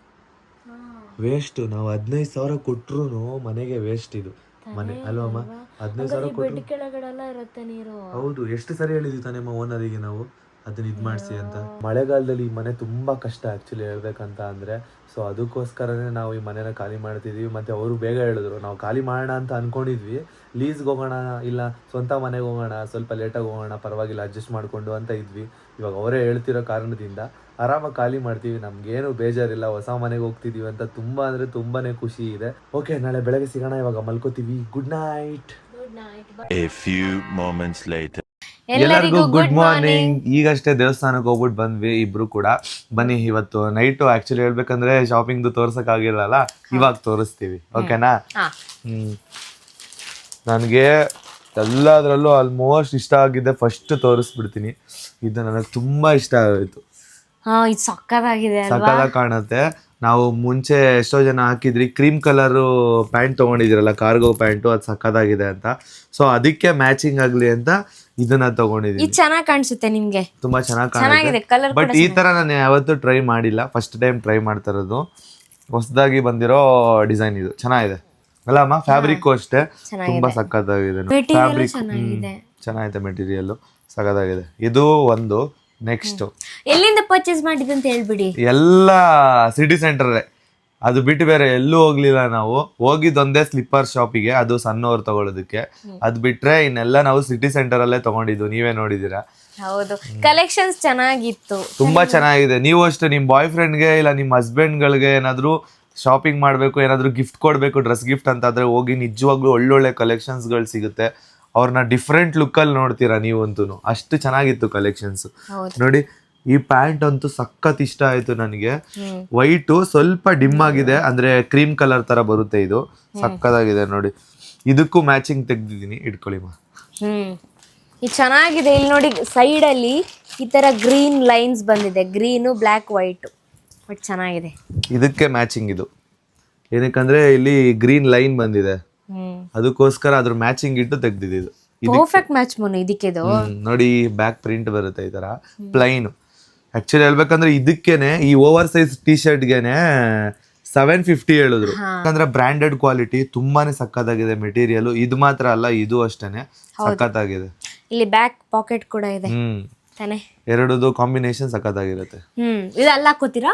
ವೇಸ್ಟ್. ನಾವು 15,000 ಕೊಟ್ರು ಮನೆಗೆ ವೇಸ್ಟ್ ಇದು ಮನೆ ಅಲ್ವಮ್ಮ? 15,000 ಕೊಟ್ಟರು. ಹೌದು, ಎಷ್ಟು ಸರಿ ಹೇಳಿದ್ವಿ ತಾನೇ ಓನರಿಗೆ ನಾವು ಅದನ್ನ ಇದು ಮಾಡಿಸಿ ಅಂತ. ಮಳೆಗಾಲದಲ್ಲಿ ಈ ಮನೆ ತುಂಬಾ ಕಷ್ಟ ಆಕ್ಚುಲಿ ಹೇಳ್ಬೇಕಂತ ಅಂದ್ರೆ. ಸೊ ಅದಕ್ಕೋಸ್ಕರನೇ ನಾವು ಈ ಮನೆನ ಖಾಲಿ ಮಾಡ್ತಿದ್ವಿ. ಮತ್ತೆ ಅವರು ಬೇಗ ಹೇಳಿದ್ರು, ನಾವು ಖಾಲಿ ಮಾಡೋಣ ಅಂತ ಅನ್ಕೊಂಡಿದ್ವಿ, ಲೀಸ್ಗೆ ಹೋಗೋಣ ಇಲ್ಲ ಸ್ವಂತ ಮನೆಗೆ ಹೋಗೋಣ, ಸ್ವಲ್ಪ ಲೇಟಾಗಿ ಹೋಗೋಣ, ಪರವಾಗಿಲ್ಲ ಅಡ್ಜಸ್ಟ್ ಮಾಡ್ಕೊಂಡು ಅಂತ ಇದ್ವಿ. ಇವಾಗ ಅವರೇ ಹೇಳ್ತಿರೋ ಕಾರಣದಿಂದ ಆರಾಮಾಗಿ ಖಾಲಿ ಮಾಡ್ತೀವಿ, ನಮ್ಗೇನು ಬೇಜಾರಿಲ್ಲ, ಹೊಸ ಮನೆಗೆ ಹೋಗ್ತಿದೀವಿ ಅಂತ ತುಂಬಾ ಅಂದ್ರೆ ತುಂಬಾನೇ ಖುಷಿ ಇದೆ. ಓಕೆ, ನಾಳೆ ಬೆಳಗ್ಗೆ ಸಿಗೋಣ. ಇವಾಗ ಮಲ್ಕೋತೀವಿ. Good night. A few moments later. ಎಲ್ಲರಿಗೂ ಗುಡ್ ಮಾರ್ನಿಂಗ್. ಈಗಷ್ಟೇ ದೇವಸ್ಥಾನಕ್ಕೆ ಹೋಗ್ಬಿಟ್ಟು ಬಂದ್ವಿ ಇಬ್ರು ಕೂಡ. ಬನ್ನಿ ಇವತ್ತು ನೈಟು ಆಕ್ಚುಲಿ ಹೇಳ್ಬೇಕಂದ್ರೆ ಶಾಪಿಂಗ್ ತೋರ್ಸಕ್ ಆಗಿರಲ್ಲ, ಇವಾಗ ತೋರಿಸ್ತೀವಿ. ಓಕೆನಾ? ನನಗೆ ಎಲ್ಲದರಲ್ಲೂ ಆಲ್ಮೋಸ್ಟ್ ಇಷ್ಟ ಆಗಿದೆ. ಫಸ್ಟ್ ತೋರಿಸ್ಬಿಡ್ತೀನಿ. ಇದು ನನಗೆ ತುಂಬಾ ಇಷ್ಟ ಆಗೋಯ್ತು. ಇದು ಸಕ್ಕತ್ತಾಗಿದೆ, ಸಕ್ಕತ್ತಾಗಿ ಕಾಣುತ್ತೆ. ನಾವು ಮುಂಚೆ ಎಷ್ಟೋ ಜನ ಹಾಕಿದ್ರಿ ಕ್ರೀಮ್ ಕಲರ್ ಪ್ಯಾಂಟ್ ತಗೊಂಡಿದಿರಲ್ಲ, ಕಾರ್ಗೋ ಪ್ಯಾಂಟು, ಅದು ಸಕ್ಕತ್ತಾಗಿದೆ ಅಂತ. ಸೊ ಅದಕ್ಕೆ ಮ್ಯಾಚಿಂಗ್ ಆಗ್ಲಿ ಅಂತ ಇದನ್ನ ತಗೊಂಡಿದ್ದೀನಿ. ಇದು ಚೆನ್ನಾಗಿ ಕಾಣಿಸುತ್ತೆ ನಿಮ್ಗೆ, ತುಂಬಾ ಚೆನ್ನಾಗಿ ಚೆನ್ನಾಗಿದೆ ಕಾಣುತ್ತೆ. ಕಲರ್. ಬಟ್ ಈ ತರ ನಾನು ಯಾವತ್ತೂ ಟ್ರೈ ಮಾಡಿಲ್ಲ, ಫಸ್ಟ್ ಟೈಮ್ ಟ್ರೈ ಮಾಡ್ತಾ ಇರೋದು. ಹೊಸದಾಗಿ ಬಂದಿರೋ ಡಿಸೈನ್ ಇದು ಚೆನ್ನಾಗಿದೆ ಅಲ್ಲ ಅಮ್ಮ? ಫ್ಯಾಬ್ರಿಕ್ ಅಷ್ಟೇ ತುಂಬಾ ಸಕ್ಕತ್ತಾಗಿದೆ. ಫ್ಯಾಬ್ರಿಕ್ ಚೆನ್ನಾಗಿದೆ, ಮೆಟೀರಿಯಲ್ ಸಕ್ಕತ್ತಾಗಿದೆ. ಇದು ಒಂದು. ನೆಕ್ಸ್ಟ್ ಎಲ್ಲಿಂದ ಪರ್ಚೇಸ್ ಮಾಡಿದ್ದು ಅಂತ ಹೇಳ್ಬಿಡಿ. ಎಲ್ಲ ಸಿಟಿ ಸೆಂಟರ್, ಅದು ಬಿಟ್ಟು ಬೇರೆ ಎಲ್ಲೂ ಹೋಗ್ಲಿಲ್ಲ ನಾವು. ಹೋಗಿದ್ದೊಂದೇ ಸ್ಲಿಪ್ಪರ್ ಶಾಪಿಗೆ, ಅದು ಸಣ್ಣವ್ರು ತಗೊಳ್ಳೋದಕ್ಕೆ. ಅದ್ ಬಿಟ್ರೆ ಇನ್ನೆಲ್ಲ ನಾವು ಸಿಟಿ ಸೆಂಟರ್ ಅಲ್ಲೇ ತಗೊಂಡಿದ್ದು, ನೀವೇ ನೋಡಿದೀರಾ. ಹೌದು, ಕಲೆಕ್ಷನ್ಸ್ ಚೆನ್ನಾಗಿತ್ತು, ತುಂಬಾ ಚೆನ್ನಾಗಿದೆ. ನೀವು ಅಷ್ಟೇ ನಿಮ್ ಬಾಯ್ ಫ್ರೆಂಡ್ಗೆ ಇಲ್ಲ ನಿಮ್ ಹಸ್ಬೆಂಡ್ ಗಳಿಗೆ ಏನಾದ್ರು ಶಾಪಿಂಗ್ ಮಾಡ್ಬೇಕು, ಏನಾದ್ರು ಗಿಫ್ಟ್ ಕೊಡ್ಬೇಕು, ಡ್ರೆಸ್ ಗಿಫ್ಟ್ ಅಂತ ಆದ್ರೆ ಹೋಗಿ ನಿಜವಾಗ್ಲೂ ಒಳ್ಳೊಳ್ಳೆ ಕಲೆಕ್ಷನ್ಸ್ ಗಳು ಸಿಗುತ್ತೆ. ಅವ್ರನ್ನ ಡಿಫ್ರೆಂಟ್ ಲುಕ್ ಅಲ್ಲಿ ನೋಡ್ತೀರಾ ನೀವಂತೂ. ಅಷ್ಟು ಚೆನ್ನಾಗಿತ್ತು ಕಲೆಕ್ಷನ್ಸ್. ನೋಡಿ, ಈ ಪ್ಯಾಂಟ್ ಅಂತೂ ಸಖತ್ ಇಷ್ಟ ಆಯ್ತು ನನಗೆ. ವೈಟು ಸ್ವಲ್ಪ ಡಿಮ್ ಆಗಿದೆ, ಅಂದ್ರೆ ಕ್ರೀಮ್ ಕಲರ್ ತರ ಬರುತ್ತೆ. ಇದು ಸಕ್ಕತ್ತಾಗಿದೆ ನೋಡಿ. ಇದಕ್ಕೂ ಮ್ಯಾಚಿಂಗ್ ತೆಗ್ದಿದ್ದೀನಿ, ಇಟ್ಕೊಳ್ಳಿ ಮಾ. ಇದು ಚೆನ್ನಾಗಿದೆ. ಇಲ್ಲಿ ನೋಡಿ, ಸೈಡ್ ಅಲ್ಲಿ ಈ ತರ ಗ್ರೀನ್ ಲೈನ್ಸ್ ಬಂದಿದೆ, ಗ್ರೀನು ಬ್ಲ್ಯಾಕ್ ವೈಟ್. ಬಟ್ ಚೆನ್ನಾಗಿದೆ. ಇದಕ್ಕೆ ಮ್ಯಾಚಿಂಗ್ ಇದು. ಏನಕ್ಕಂದ್ರೆ ಇಲ್ಲಿ ಗ್ರೀನ್ ಲೈನ್ ಬಂದಿದೆ, ಅದಕ್ಕೋಸ್ಕರ ಅದ್ರ ಮ್ಯಾಚಿಂಗ್ ಇಟ್ಟು ತೆಗ್ದಿದ್ದು. ಪರ್ಫೆಕ್ಟ್ ಮ್ಯಾಚ್ ಮೋನು ಇದಕ್ಕೆ. ನೋಡಿ, ಬ್ಯಾಕ್ ಪ್ರಿಂಟ್ ಬರುತ್ತೆ ಈ ತರ ಪ್ಲೈನ್. ಆಕ್ಚುಲಿ ಹೇಳ್ಬೇಕಂದ್ರೆ ಇದಕ್ಕೇನೆ, ಈ ಓವರ್ ಸೈಜ್ ಟಿ ಶರ್ಟ್ಗೆನೆ 750 ಹೇಳಿದ್ರು. ಯಾಕಂದ್ರೆ ಬ್ರಾಂಡೆಡ್ ಕ್ವಾಲಿಟಿ, ತುಂಬಾನೇ ಸಕ್ಕತ್ತಾಗಿದೆ ಮೆಟೀರಿಯಲ್. ಇದು ಮಾತ್ರ ಅಲ್ಲ, ಇದು ಅಷ್ಟೇನೆ ಸಕ್ಕತ್ತಾಗಿದೆ. ಇಲ್ಲಿ ಬ್ಯಾಕ್ ಪಾಕೆಟ್ ಕೂಡ ಇದೆ ತಾನೆ. ಎರಡದು ಕಾಂಬಿನೇಷನ್ ಸಕ್ಕತ್ತಾಗಿರುತ್ತೆ. ಇದು ಅಲ್ಲ ಹಾಕೋತೀರಾ?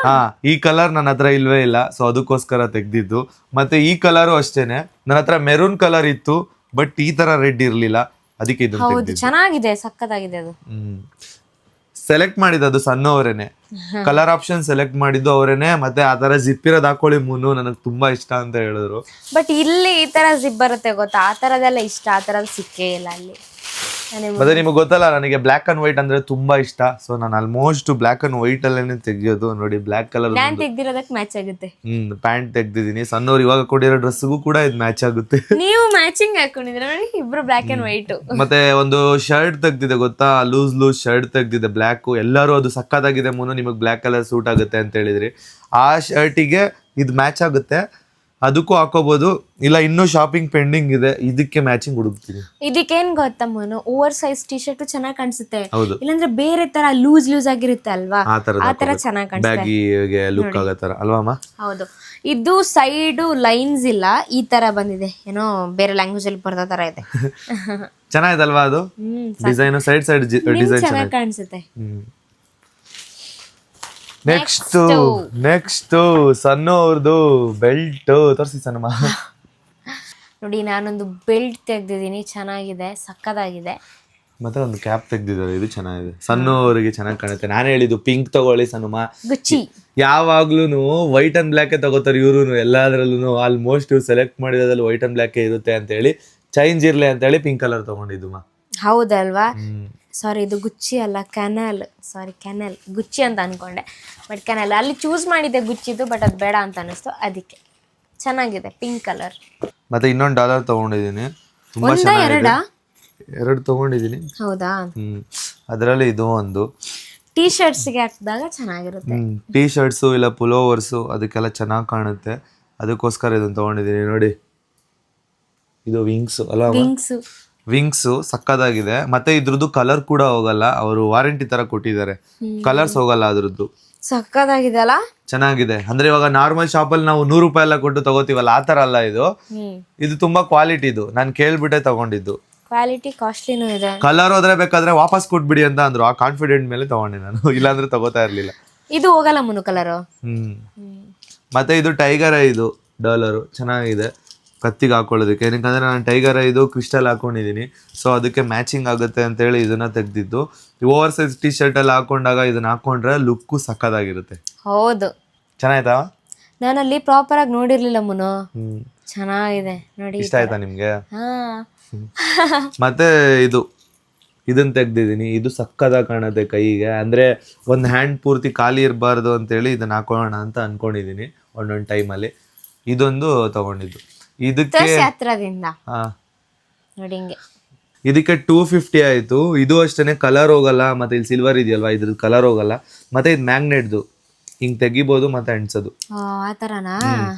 ಈ ಕಲರ್ ನನ್ನ ಹತ್ರ ಇಲ್ವೇ ಇಲ್ಲ, ಸೊ ಅದಕ್ಕೋಸ್ಕರ ತೆಗ್ದಿದ್ದು. ಮತ್ತೆ ಈ ಕಲರು ಅಷ್ಟೇನೆ, ನನ್ನ ಹತ್ರ ಮೆರೂನ್ ಕಲರ್ ಇತ್ತು, ಬಟ್ ಈ ತರ ರೆಡ್ ಇರ್ಲಿಲ್ಲ, ಅದಕ್ಕೆ ಇದು ಚೆನ್ನಾಗಿದೆ, ಸಕ್ಕತ್ತಾಗಿದೆ. ಅದು ಸೆಲೆಕ್ಟ್ ಮಾಡಿದ್ದು ಸಣ್ಣವರೇನೆ, ಕಲರ್ ಆಪ್ಷನ್ ಸೆಲೆಕ್ಟ್ ಮಾಡಿದ್ದು ಅವರೇನೆ. ಮತ್ತೆ ಆ ತರ ಜಿಪ್ ಇರೋದು ಹಾಕೊಳ್ಳಿ ಮುನ್ನು, ನನಗೆ ತುಂಬಾ ಇಷ್ಟ ಅಂತ ಹೇಳಿದ್ರು. ಬಟ್ ಇಲ್ಲಿ ಈ ತರ ಜಿಪ್ ಬರುತ್ತೆ ಗೊತ್ತಾ, ಆ ತರದೆಲ್ಲ ಇಷ್ಟ, ಆ ತರದ್ ಸಿಕ್ಕೇ ಇಲ್ಲ ಅಲ್ಲಿ. ಮತ್ತೆ ನಿಮಗೆ ಗೊತ್ತಲ್ಲ, ನನಗೆ ಬ್ಲಾಕ್ ಅಂಡ್ ವೈಟ್ ಅಂದ್ರೆ ತುಂಬಾ ಇಷ್ಟ. ಸೊ ನಾನು ಆಲ್ಮೋಸ್ಟ್ ಬ್ಲಾಕ್ ಅಂಡ್ ವೈಟ್ ಅಲ್ಲೇನೆ ತೆಗಿಯೋದು. ನೋಡಿ, ಬ್ಲಾಕ್ ಕಲರ್ ನಾನು ತೆಗ್ದಿರೋದಕ್ಕೆ ಮ್ಯಾಚ್ ಆಗುತ್ತೆ. ಪ್ಯಾಂಟ್ ತೆಗ್ದಿದ್ದೀನಿ. ಸಣ್ಣವ್ರು ಇವಾಗ ಕೊಟ್ಟಿರೋ ಡ್ರೆಸ್ಗೂ ಕೂಡ ಇದು ಮ್ಯಾಚ್ ಆಗುತ್ತೆ. ನೀವು ಮ್ಯಾಚಿಂಗ್ ಹಾಕೊಂಡಿದ್ರೆ ನೋಡಿ, ಇಬ್ರು ಬ್ಲಾಕ್ ಅಂಡ್ ವೈಟ್. ಮತ್ತೆ ಒಂದು ಶರ್ಟ್ ತೆಗ್ದಿದೆ ಗೊತ್ತಾ, ಲೂಸ್ ಶರ್ಟ್ ತೆಗ್ದಿದೆ ಬ್ಲ್ಯಾಕ್. ಎಲ್ಲರೂ ಅದು ಸಕ್ಕತ್ತಾಗಿದೆ ಮುನ್ನು, ನಿಮಗೆ ಬ್ಲ್ಯಾಕ್ ಕಲರ್ ಸೂಟ್ ಆಗುತ್ತೆ ಅಂತ ಹೇಳಿದ್ರಿ. ಆ ಶರ್ಟಿಗೆ ಇದು ಮ್ಯಾಚ್ ಆಗುತ್ತೆ, ಅದಕ್ಕೂ ಹಾಕೋಬಹುದು. ಇಲ್ಲ ಇನ್ನೂ ಶಾಪಿಂಗ್ ಪೆಂಡಿಂಗ್ ಇದೆ, ಇದಕ್ಕೆ ಮ್ಯಾಚಿಂಗ್ ಹುಡುಕ್ತೀನಿ. ಇದಕ್ಕೇನ್ ಗೊತ್ತಾ Monu, over size T shirt ಚೆನ್ನಾಗಿ ಕಾಣಿಸುತ್ತೆ. ಹೌದು, ಇಲ್ಲಾಂದ್ರೆ ಬೇರೆ ತರ ಲೂಸ್ ಆಗಿರುತ್ತೆ ಅಲ್ವಾ, ಆ ತರ ಚೆನ್ನಾಗಿ ಕಾಣಿಸುತ್ತೆ, ಬ್ಯಾಗಿಗೆ ಲುಕ್ ಆಗೋ ತರ ಅಲ್ವಾ? ಹೌದು. ಇದು ಸೈಡ್ ಲೈನ್ಸ್ ಇಲ್ಲ, ಈ ತರ ಬಂದಿದೆ, ಏನೋ ಬೇರೆ ಲ್ಯಾಂಗ್ವೇಜ್ ಅಲ್ಲಿ ಬರೋ ತರ ಇದೆ. ಚೆನ್ನಾಗಿದಲ್ವಾ ಅದು ಡಿಸೈನ್? ಸೈಡ್ ಡಿಸೈನ್ ಚೆನ್ನಾಗಿ ಕಾಣಿಸುತ್ತೆ. ನೆಕ್ಸ್ಟ್ ಸಣ್ಣ ಅವ್ರದ್ದು ಬೆಲ್ಟ್ ತೋರಿಸಿ ಸಣ್ಣ. ನೋಡಿ, ನಾನೊಂದು ಬೆಲ್ಟ್ ತೆಗ್ದಿದ್ದೀನಿ, ಚೆನ್ನಾಗಿದೆ, ಸಕ್ಕತ್ತಾಗಿದೆ. ಮತ್ತೆ ಒಂದು ಕ್ಯಾಪ್ ತೆಗ್ದಿದ್ದಾರೆ, ಇದು ಚೆನ್ನಾಗಿದೆ, ಸಣ್ಣವರಿಗೆ ಚೆನ್ನಾಗಿ ಕಾಣುತ್ತೆ. ನಾನು ಹೇಳಿದ್ದು ಪಿಂಕ್ ತಗೊಳ್ಳಿ ಸಣ್ಣಮ್ಮ. ಗುಚ್ಚಿ ಯಾವಾಗ್ಲೂ ವೈಟ್ ಅಂಡ್ ಬ್ಲ್ಯಾಕ್ ತಗೋತಾರೆ ಇವ್ರು. ಎಲ್ಲಾದ್ರಲ್ಲೂ ಆಲ್ಮೋಸ್ಟ್ ಸೆಲೆಕ್ಟ್ ಮಾಡಿರೋದ್ರಲ್ಲಿ ವೈಟ್ ಅಂಡ್ ಬ್ಲ್ಯಾಕ್ ಇರುತ್ತೆ ಅಂತ ಹೇಳಿ, ಚೇಂಜ್ ಇರ್ಲಿ ಅಂತ ಹೇಳಿ ಪಿಂಕ್ ಕಲರ್ ತಗೊಂಡಿದ್ದು. ಹೌದಲ್ವಾ? ಸಾರಿ, ಇದು ಗುಚ್ಚಿ ಅಲ್ಲ, ಕೆನಲ್. ಗುಚ್ಚಿ ಅಂತ ಅನ್ಕೊಂಡೆ, ಬಟ್ ಕೆನಲ್. ಅಲ್ಲಿ ಚೂಸ್ ಮಾಡಿದ್ದೆ ಗುಚ್ಚಿದು, ಬಟ್ ಅದು ಬೇಡ ಅಂತ ಅನಿಸ್ತು, ಅದಕ್ಕೆ. ಚೆನ್ನಾಗಿದೆ, ಪಿಂಕ್ ಕಲರ್. ಮತ್ತೆ ಇನ್ನೊಂದು $1 ತಗೊಂಡಿದ್ದೀನಿ, ತುಂಬಾ ಎರಡು ತಗೊಂಡಿದ್ದೀನಿ. ಹೌದಾ? ಅದರಲ್ಲಿ ಇದು ಒಂದು ಟೀ ಶರ್ಟ್ಸ್ಗೆ ಹಾಕಿದಾಗ ಚೆನ್ನಾಗಿರುತ್ತೆ. ಟೀ ಶರ್ಟ್ಸು ಇಲ್ಲ ಪುಲೋವರ್ಸು ಅದಕ್ಕೆಲ್ಲ ಚೆನ್ನಾಗಿ ಕಾಣುತ್ತೆ, ಅದಕ್ಕೋಸ್ಕರ ಇದನ್ನು ತಗೊಂಡಿದ್ದೀನಿ. ನೋಡಿ, ಇದು ವಿಂಗ್ಸ್ ಅಲ್ಲ? ವಿಂಗ್ಸ್ ಸಕ್ಕದಾಗಿದೆ. ಮತ್ತೆ ಇದ್ರದ್ದು ಕಲರ್ ಕೂಡ ಹೋಗಲ್ಲ, ಅವರು ವಾರಂಟಿ ತರ ಕೊಟ್ಟಿದ್ದಾರೆ, ಕಲರ್ಸ್ ಹೋಗಲ್ಲ ಅದ್ರದ್ದು. ಸಕ್ಕದಾಗಿದೆ ಅಲ್ಲ? ಚೆನ್ನಾಗಿದೆ. ಅಂದ್ರೆ ಇವಾಗ ನಾರ್ಮಲ್ ಶಾಪಲ್ಲಿ ನಾವು $100 ಎಲ್ಲ ಕೊಟ್ಟು ತಗೋತೀವಲ್ಲ, ಆ ತರ ಅಲ್ಲ ಇದು. ಇದು ತುಂಬಾ ಕ್ವಾಲಿಟಿ. ಇದು ನಾನು ಕೇಳ್ಬಿಟ್ಟೆ ತಗೊಂಡಿದ್ದು. ಕ್ವಾಲಿಟಿ ಕಾಸ್ಟ್ಲಿನೂ ಇದೆ. ಕಲರ್ ಹೋದ್ರೆ ಬೇಕಾದ್ರೆ ವಾಪಸ್ ಕೊಟ್ಬಿಡಿ ಅಂತ ಅಂದ್ರು, ಆ ಕಾನ್ಫಿಡೆಂಟ್ ಮೇಲೆ ತಗೊಂಡೆ ನಾನು, ಇಲ್ಲಾಂದ್ರೆ ತಗೋತಾ ಇರ್ಲಿಲ್ಲ. ಇದು ಹೋಗಲ್ಲ ಮುನು ಕಲರ್. ಮತ್ತೆ ಇದು ಟೈಗರ್ ಇದು $1 ಚೆನ್ನಾಗಿದೆ, ಕತ್ತಿಗೆ ಹಾಕೊಳ್ಳೋದಕ್ಕೆ. ಏನಕ್ಕಂದ್ರೆ ನಾನು ಟೈಗರ್ ಇದು ಕ್ರಿಸ್ಟಲ್ ಹಾಕೊಂಡಿದ್ದೀನಿ, ಸೊ ಅದಕ್ಕೆ ಮ್ಯಾಚಿಂಗ್ ಆಗುತ್ತೆ ಅಂತ ಹೇಳಿ ಇದನ್ನ ತೆಗ್ದಿದ್ದು. ಓವರ್ ಸೈಜ್ ಟಿ ಶರ್ಟ್ ಎಲ್ಲ ಹಾಕೊಂಡಾಗ ಇದನ್ನ ಹಾಕೊಂಡ್ರೆ ಲುಕ್ಕು ಸಕ್ಕದಾಗಿರುತ್ತೆ. ಹೌದು, ಚೆನ್ನಾಯ್ತಾ? ನಾನಲ್ಲಿ ಪ್ರಾಪರ್ ಆಗಿ ನೋಡಿರ್ಲಿಲ್ಲ ಮುನು. ಚೆನ್ನಾಗಿದೆ ನೋಡಿ. ಇಷ್ಟ ಆಯ್ತಾ ನಿಮ್ಗೆ? ಮತ್ತೆ ಇದು ಇದನ್ನ ತೆಗ್ದಿದ್ದೀನಿ. ಇದು ಸಕ್ಕದಾಗಿ ಕಾಣುತ್ತೆ ಕೈಗೆ, ಅಂದ್ರೆ ಒಂದು ಹ್ಯಾಂಡ್ ಪೂರ್ತಿ ಖಾಲಿ ಇರಬಾರ್ದು ಅಂತೇಳಿ ಇದನ್ನ ಹಾಕೊಳ್ಳೋಣ ಅಂತ ಅನ್ಕೊಂಡಿದ್ದೀನಿ ಒಂದೊಂದು ಟೈಮಲ್ಲಿ. ಇದೊಂದು ತಗೊಂಡಿದ್ದು. ಇದಕ್ಕೆ ಹತ್ರದಿಂದ ಹಾ ನೋಡಿ ಹಿಂಗೆ ಇದಕ್ಕೆ 250 ಆಯಿತು. ಇದು ಅಷ್ಟೇ ಕಲರ್ ಹೋಗಲ್ಲ, ಮತ್ತೆ ಇಲ್ಲಿ ಸಿಲ್ವರ್ ಇದೆಯಲ್ವಾ ಇದ್ರದ್ದು ಕಲರ್ ಹೋಗಲ್ಲ. ಮತ್ತೆ ಇದು ಮ್ಯಾಗ್ನೆಟ್ದು, ಹಿಂಗೆ ತೆಗಿಬೋದು ಮತ್ತೆ ಅಂಟಿಸೋದು. ಆ ಥರನಾ?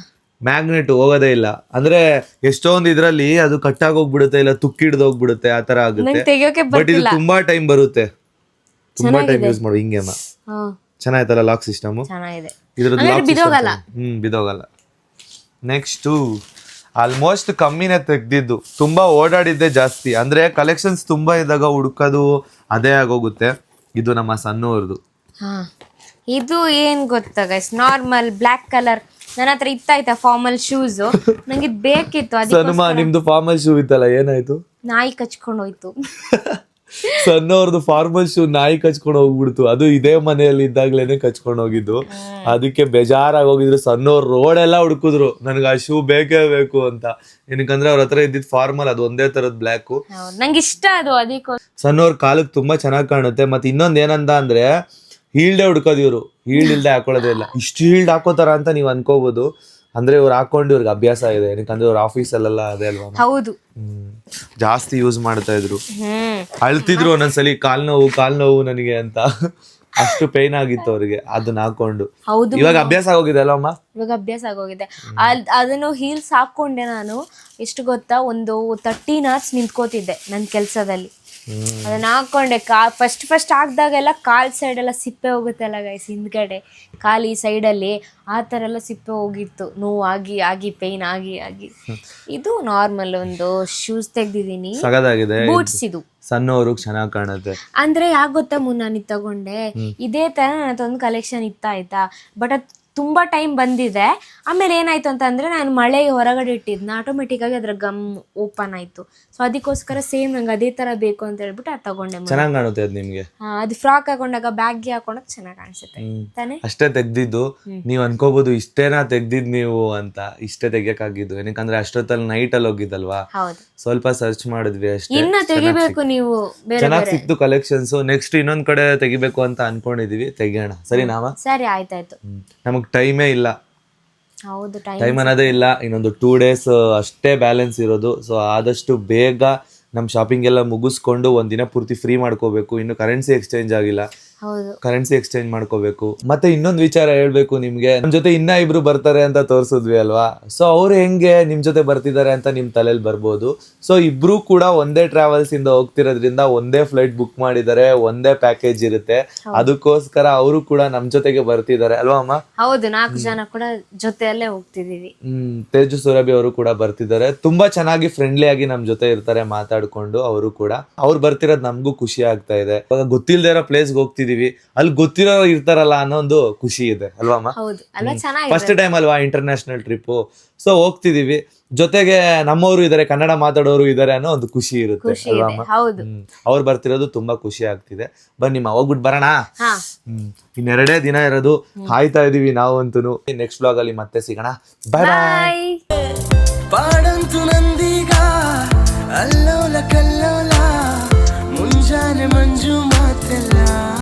ಮ್ಯಾಗ್ನೆಟ್ ಹೋಗೋದೇ ಇಲ್ಲ, ಅಂದ್ರೆ ಎಷ್ಟೊಂದು ಇದ್ರಲ್ಲಿ ಅದು ಕಟ್ಟಾಗಿ ಹೋಗ್ಬಿಡುತ್ತೆ, ಇಲ್ಲ ತುಕ್ಕಿಡ್ದು ಹೋಗ್ಬಿಡುತ್ತೆ, ಆ ತರ ಆಗುತ್ತೆ. ತೆಗಿಯೋಕೆ ಬಟ್ ಇದು ತುಂಬಾ ಟೈಮ್ ಬರುತ್ತೆ, ತುಂಬಾ ಟೈಮ್ ಯೂಸ್ ಮಾಡು. ಹಿಂಗೆ ಚೆನ್ನಾಯ್ತಲ್ಲ ಲಾಕ್ ಸಿಸ್ಟಮ್, ಚೆನ್ನಾಗಿದೆ. ಇದ್ರದ್ದು ಬಿದೋಗಲ್ಲ. ಬಿದೋಗಲ್ಲ. ನೆಕ್ಸ್ಟು ಆಲ್ಮೋಸ್ಟ್ ಕಮ್ಮಿನೇ ತೆಗ್ದಿದ್ದು, ತುಂಬಾ ಓಡಾಡಿದ್ದೆ ಜಾಸ್ತಿ, ಅಂದ್ರೆ ಕಲೆಕ್ಷನ್ಸ್ ತುಂಬಾ ಇದ್ದಾಗ ಹುಡುಕೋದು ಅದೇ ಆಗೋಗುತ್ತೆ. ಇದು ನಮ್ಮ ಸಣ್ಣವ್ರದ್ದು. ಹಾ, ಇದು ಏನ್ ಗೊತ್ತಾ ಗೈಸ್, ನಾರ್ಮಲ್ ಬ್ಲ್ಯಾಕ್ ಕಲರ್ ನನ್ನ ಹತ್ರ ಇತ್ತಾಯ್ತಾ ಫಾರ್ಮಲ್ ಶೂಸ್, ನಂಗೆ ಇದು ಬೇಕಿತ್ತು. ಸನ್ಮಾ ನಿಮ್ದು ಫಾರ್ಮಲ್ ಶೂ ಇತ್ತಲ್ಲ, ಏನಾಯ್ತು? ನಾಯಿ ಕಚ್ಕೊಂಡು ಹೋಯ್ತು. ಸಣ್ಣವ್ರದ್ದು ಫಾರ್ಮಲ್ ಶೂ ನಾಯಿ ಕಚ್ಕೊಂಡು ಹೋಗ್ಬಿಡ್ತು. ಅದು ಇದೇ ಮನೆಯಲ್ಲಿ ಇದ್ದಾಗ್ಲೇನೆ ಕಚ್ಕೊಂಡು ಹೋಗಿದ್ದು. ಅದಕ್ಕೆ ಬೇಜಾರಾಗಿ ಹೋಗಿದ್ರು. ಸಣ್ಣವ್ರು ರೋಡ್ ಎಲ್ಲ ಹುಡುಕಿದ್ರು, ನನ್ಗೆ ಆ ಶೂ ಬೇಕೇ ಬೇಕು ಅಂತ. ಏನಕ್ಕಂದ್ರೆ ಅವ್ರ ಹತ್ರ ಇದ್ದಿದ್ ಫಾರ್ಮಲ್ ಅದು ಒಂದೇ ತರದ್ ಬ್ಲ್ಯಾಕು, ನಂಗೆ ಇಷ್ಟ ಅದು. ಅದಕ್ಕೆ ಸಣ್ಣವ್ರ ಕಾಲಕ್ಕೆ ತುಂಬಾ ಚೆನ್ನಾಗಿ ಕಾಣುತ್ತೆ. ಮತ್ತೆ ಇನ್ನೊಂದ್ ಏನಂತ ಅಂದ್ರೆ ಹೀಲ್ಡೇ ಹುಡ್ಕೋದು ಇವ್ರು, ಹೀಲ್ಡ್ ಇಲ್ದೆ ಹಾಕೊಳ್ಳೋದೇ ಇಲ್ಲ. ಇಷ್ಟು ಹೀಲ್ಡ್ ಹಾಕೋತಾರ ಅಂತ ನೀವ್ ಅನ್ಕೋಬಹುದು, ಅಂದ್ರೆ ಇವ್ರು ಹಾಕೊಂಡು ಇವ್ರಿಗೆ ಅಭ್ಯಾಸ ಇದೆ. ಏನಕ್ಕಂದ್ರೆ ಅವ್ರ ಆಫೀಸಲ್ಲೆಲ್ಲ ಅದೇ ಅಲ್ವಾ, ಹೌದು ಜಾಸ್ತಿ ಯೂಸ್ ಮಾಡ್ತಾ ಇದ್ರು. ಅಳ್ತಿದ್ರು ಒಂದೊಂದ್ಸಲಿ ಕಾಲ್ ನೋವು ನನಗೆ ಅಂತ, ಅಷ್ಟು ಪೇನ್ ಆಗಿತ್ತು ಅವ್ರಿಗೆ ಅದನ್ನ ಹಾಕೊಂಡು. ಇವಾಗ ಅಭ್ಯಾಸ ಆಗೋಗಿದೆ ಅಲ್ಲ ಅಮ್ಮ? ಇವಾಗ ಅಭ್ಯಾಸ ಆಗೋಗಿದೆ. ಅದನ್ನು ಹೀಲ್ಸ್ ಹಾಕೊಂಡೆ ನಾನು. ಎಷ್ಟು ಗೊತ್ತಾ, ಒಂದು 13 hours ನಿಂತ್ಕೋತಿದ್ದೆ ನನ್ನ ಕೆಲಸದಲ್ಲಿ. ಅದನ್ನ ಹಾಕೊಂಡೆ ಫಸ್ಟ್ ಹಾಕ್ದಾಗೆಲ್ಲ ಕಾಲ್ ಸೈಡ್ ಎಲ್ಲ ಸಿಪ್ಪೆ ಹೋಗುತ್ತಲ್ಲ ಗೈಸ್, ಹಿಂದ್ಗಡೆ ಕಾಲಿ ಸೈಡಲ್ಲಿ ಆ ಥರ ಎಲ್ಲ ಸಿಪ್ಪೆ ಹೋಗಿತ್ತು, ನೋವು ಆಗಿ ಪೇನ್ ಆಗಿ. ಇದು ನಾರ್ಮಲ್ ಒಂದು ಶೂಸ್ ತೆಗ್ದಿದ್ದೀನಿ, ಸಗದಾಗಿದೆ. ಬೂಟ್ಸ್ ಇದು ಸಣ್ಣವ್ರಿಗೆ ಚೆನ್ನಾಗಿ ಕಾಣುತ್ತೆ. ಅಂದ್ರೆ ಯಾಕೆ ಗೊತ್ತಾ ನಾನು ಇದು ತಗೊಂಡೆ, ಇದೇ ತರ ನನ್ನದೊಂದು ಕಲೆಕ್ಷನ್ ಇತ್ತಾಯ್ತಾ, ಬಟ್ ಅದು ತುಂಬಾ ಟೈಮ್ ಬಂದಿದೆ. ಆಮೇಲೆ ಏನಾಯ್ತು ಅಂತಂದ್ರೆ ನಾನು ಮಳೆ ಹೊರಗಡೆ ಇಟ್ಟಿದ್ನ, ಆಟೋಮೆಟಿಕ್ ಆಗಿ ಅದ್ರ ಗಮ್ ಓಪನ್ ಆಯ್ತು. ಸೊ ಅದಕ್ಕೋಸ್ಕರ ಸೇಮ್ ನಂಗೆ ಅದೇ ತರ ಬೇಕು ಅಂತ ಹೇಳ್ಬಿಟ್ಟು ಅದು ತಗೊಂಡೆ. ಚೆನ್ನಾಗಿ ಕಾಣುತ್ತೆ ಅದು ನಿಮ್ಗೆ. ಅದು ಫ್ರಾಕ್ ಹಾಕೊಂಡಾಗ ಬ್ಯಾಗ್ಗೆ ಹಾಕೊಂಡಾಗ ಚೆನ್ನಾಗಿ ಕಾಣಿಸುತ್ತೆ ತಾನೆ. ಅಷ್ಟೇ ತೆಗ್ದಿದ್ದು. ನೀವ್ ಅನ್ಕೋಬಹುದು ಇಷ್ಟೇನಾ ತೆಗ್ದಿದ್ ನೀವು ಅಂತ. ಇಷ್ಟೇ ತೆಗಿಯಕ್ಕಾಗಿದ್ದು, ಏನಕ್ಕಂದ್ರೆ ಅಷ್ಟೊತ್ತಲ್ಲಿ ನೈಟ್ ಅಲ್ಲಿ ಹೋಗಿದ್ದಲ್ವಾ, ಹೌದು ಸ್ವಲ್ಪ ಸರ್ಚ್ ಮಾಡಿದ್ವಿ ಅಷ್ಟೇ. ಇನ್ನ ತೆಗಿಬೇಕು ನೀವು, ಚೆನ್ನಾಗಿ ಸಿಕ್ತು ಕಲೆಕ್ಷನ್ಸ್. ನೆಕ್ಸ್ಟ್ ಇನ್ನೊಂದ್ ಕಡೆ ತೆಗಿಬೇಕು ಅಂತ ಅನ್ಕೊಂಡಿದೀವಿ, ತೆಗಿಯೋಣ. ಸರಿ ನಾವ? ಸರಿ ಆಯ್ತಾಯ್ತು. ನಮಗ್ ಟೈಮೇ ಇಲ್ಲ, ಹೌದು ಟೈಮ್ ಅನ್ನೋದೇ ಇಲ್ಲ. ಇನ್ನೊಂದು 2 days ಅಷ್ಟೇ ಬ್ಯಾಲೆನ್ಸ್ ಇರೋದು. ಸೊ ಆದಷ್ಟು ಬೇಗ ನಮ್ ಶಾಪಿಂಗ್ ಎಲ್ಲ ಮುಗಿಸ್ಕೊಂಡು ಒಂದಿನ ಪೂರ್ತಿ ಫ್ರೀ ಮಾಡ್ಕೋಬೇಕು. ಇನ್ನು ಕರೆನ್ಸಿ ಎಕ್ಸ್ಚೇಂಜ್ ಆಗಿಲ್ಲ, ಹೌದು ಕರೆನ್ಸಿ ಎಕ್ಸ್ಚೇಂಜ್ ಮಾಡ್ಕೋಬೇಕು. ಮತ್ತೆ ಇನ್ನೊಂದು ವಿಚಾರ ಹೇಳ್ಬೇಕು ನಿಮ್ಗೆ, ನಮ್ ಜೊತೆ ಇನ್ನ ಇಬ್ರು ಬರ್ತಾರೆ ಅಂತ ತೋರ್ಸಿದ್ವಿ ಅಲ್ವಾ. ಸೊ ಅವ್ರು ಹೆಂಗೆ ನಿಮ್ ಜೊತೆ ಬರ್ತಿದ್ದಾರೆ ಅಂತ ನಿಮ್ ತಲೆಯಲ್ಲಿ ಬರ್ಬೋದು. ಸೊ ಇಬ್ರು ಕೂಡ ಒಂದೇ ಟ್ರಾವೆಲ್ಸ್ ಇಂದ ಹೋಗ್ತಿರೋದ್ರಿಂದ ಒಂದೇ ಫ್ಲೈಟ್ ಬುಕ್ ಮಾಡಿದ್ದಾರೆ, ಒಂದೇ ಪ್ಯಾಕೇಜ್ ಇರುತ್ತೆ. ಅದಕ್ಕೋಸ್ಕರ ಅವರು ಕೂಡ ನಮ್ ಜೊತೆಗೆ ಬರ್ತಿದ್ದಾರೆ ಅಲ್ವಾ ಅಮ್ಮ? ಹೌದು, 4 ಜನ ಕೂಡ ಜೊತೆಯಲ್ಲೇ ಹೋಗ್ತಿದೀವಿ. ತೇಜು ಸುರಭಿ ಅವರು ಕೂಡ ಬರ್ತಿದ್ದಾರೆ. ತುಂಬಾ ಚೆನ್ನಾಗಿ ಫ್ರೆಂಡ್ಲಿ ಆಗಿ ನಮ್ ಜೊತೆ ಇರ್ತಾರೆ ಮಾತಾಡ್ಕೊಂಡು. ಅವರು ಕೂಡ ಅವ್ರು ಬರ್ತಿರೋದು ನಮ್ಗೂ ಖುಷಿ ಆಗ್ತಾ ಇದೆ. ಇವಾಗ ಗೊತ್ತಿಲ್ದೇ ಇರೋ ಪ್ಲೇಸ್ಗೆ ಹೋಗ್ತಿದೀವಿ, ಅಲ್ಲಿ ಗೊತ್ತಿರೋ ಇರ್ತಾರಲ್ಲ ಅನ್ನೋ ಒಂದು ಖುಷಿ ಇದೆ ಅಲ್ವಾ ಅಮ್ಮ? ಹೌದು ಅಲ್ವಾ, ಚೆನ್ನಾಗಿ ಫಸ್ಟ್ ಟೈಮ್ ಅಲ್ವಾ ಇಂಟರ್ನ್ಯಾಷನಲ್ ಟ್ರಿಪ್. ಸೊ ಹೋಗ್ತಿದೀವಿ, ಜೊತೆಗೆ ನಮ್ಮವರು ಇದಾರೆ, ಕನ್ನಡ ಮಾತಾಡೋರು ಇದಾರೆ ಅನ್ನೋ ಒಂದು ಖುಷಿ ಇರುತ್ತೆ ಅಲ್ವಾ ಅಮ್ಮ? ಹೌದು, ಅವ್ರು ಬರ್ತಿರೋದು ತುಂಬಾ ಖುಷಿ ಆಗ್ತಿದೆ. ಬನ್ನಿ ಹೋಗ್ಬಿಟ್ಟು ಬರೋಣ. ಹಾ ಇನ್ನೆರಡೇ ದಿನ ಇರೋದು, ಕಾಯ್ತಾ ಇದೀವಿ ನಾವಂತೂ. ನೆಕ್ಸ್ಟ್ ವ್ಲಾಗ್ ಅಲ್ಲಿ ಮತ್ತೆ ಸಿಗೋಣ. ಬಾಯ್ ಬಾಯ್. ಪಾಡಂತು ನಂದೀಗ ಅಲ್ಲೋಲ ಕಲ್ಲೋಲ ಮುಂಜಾನೆ ಮಂಜು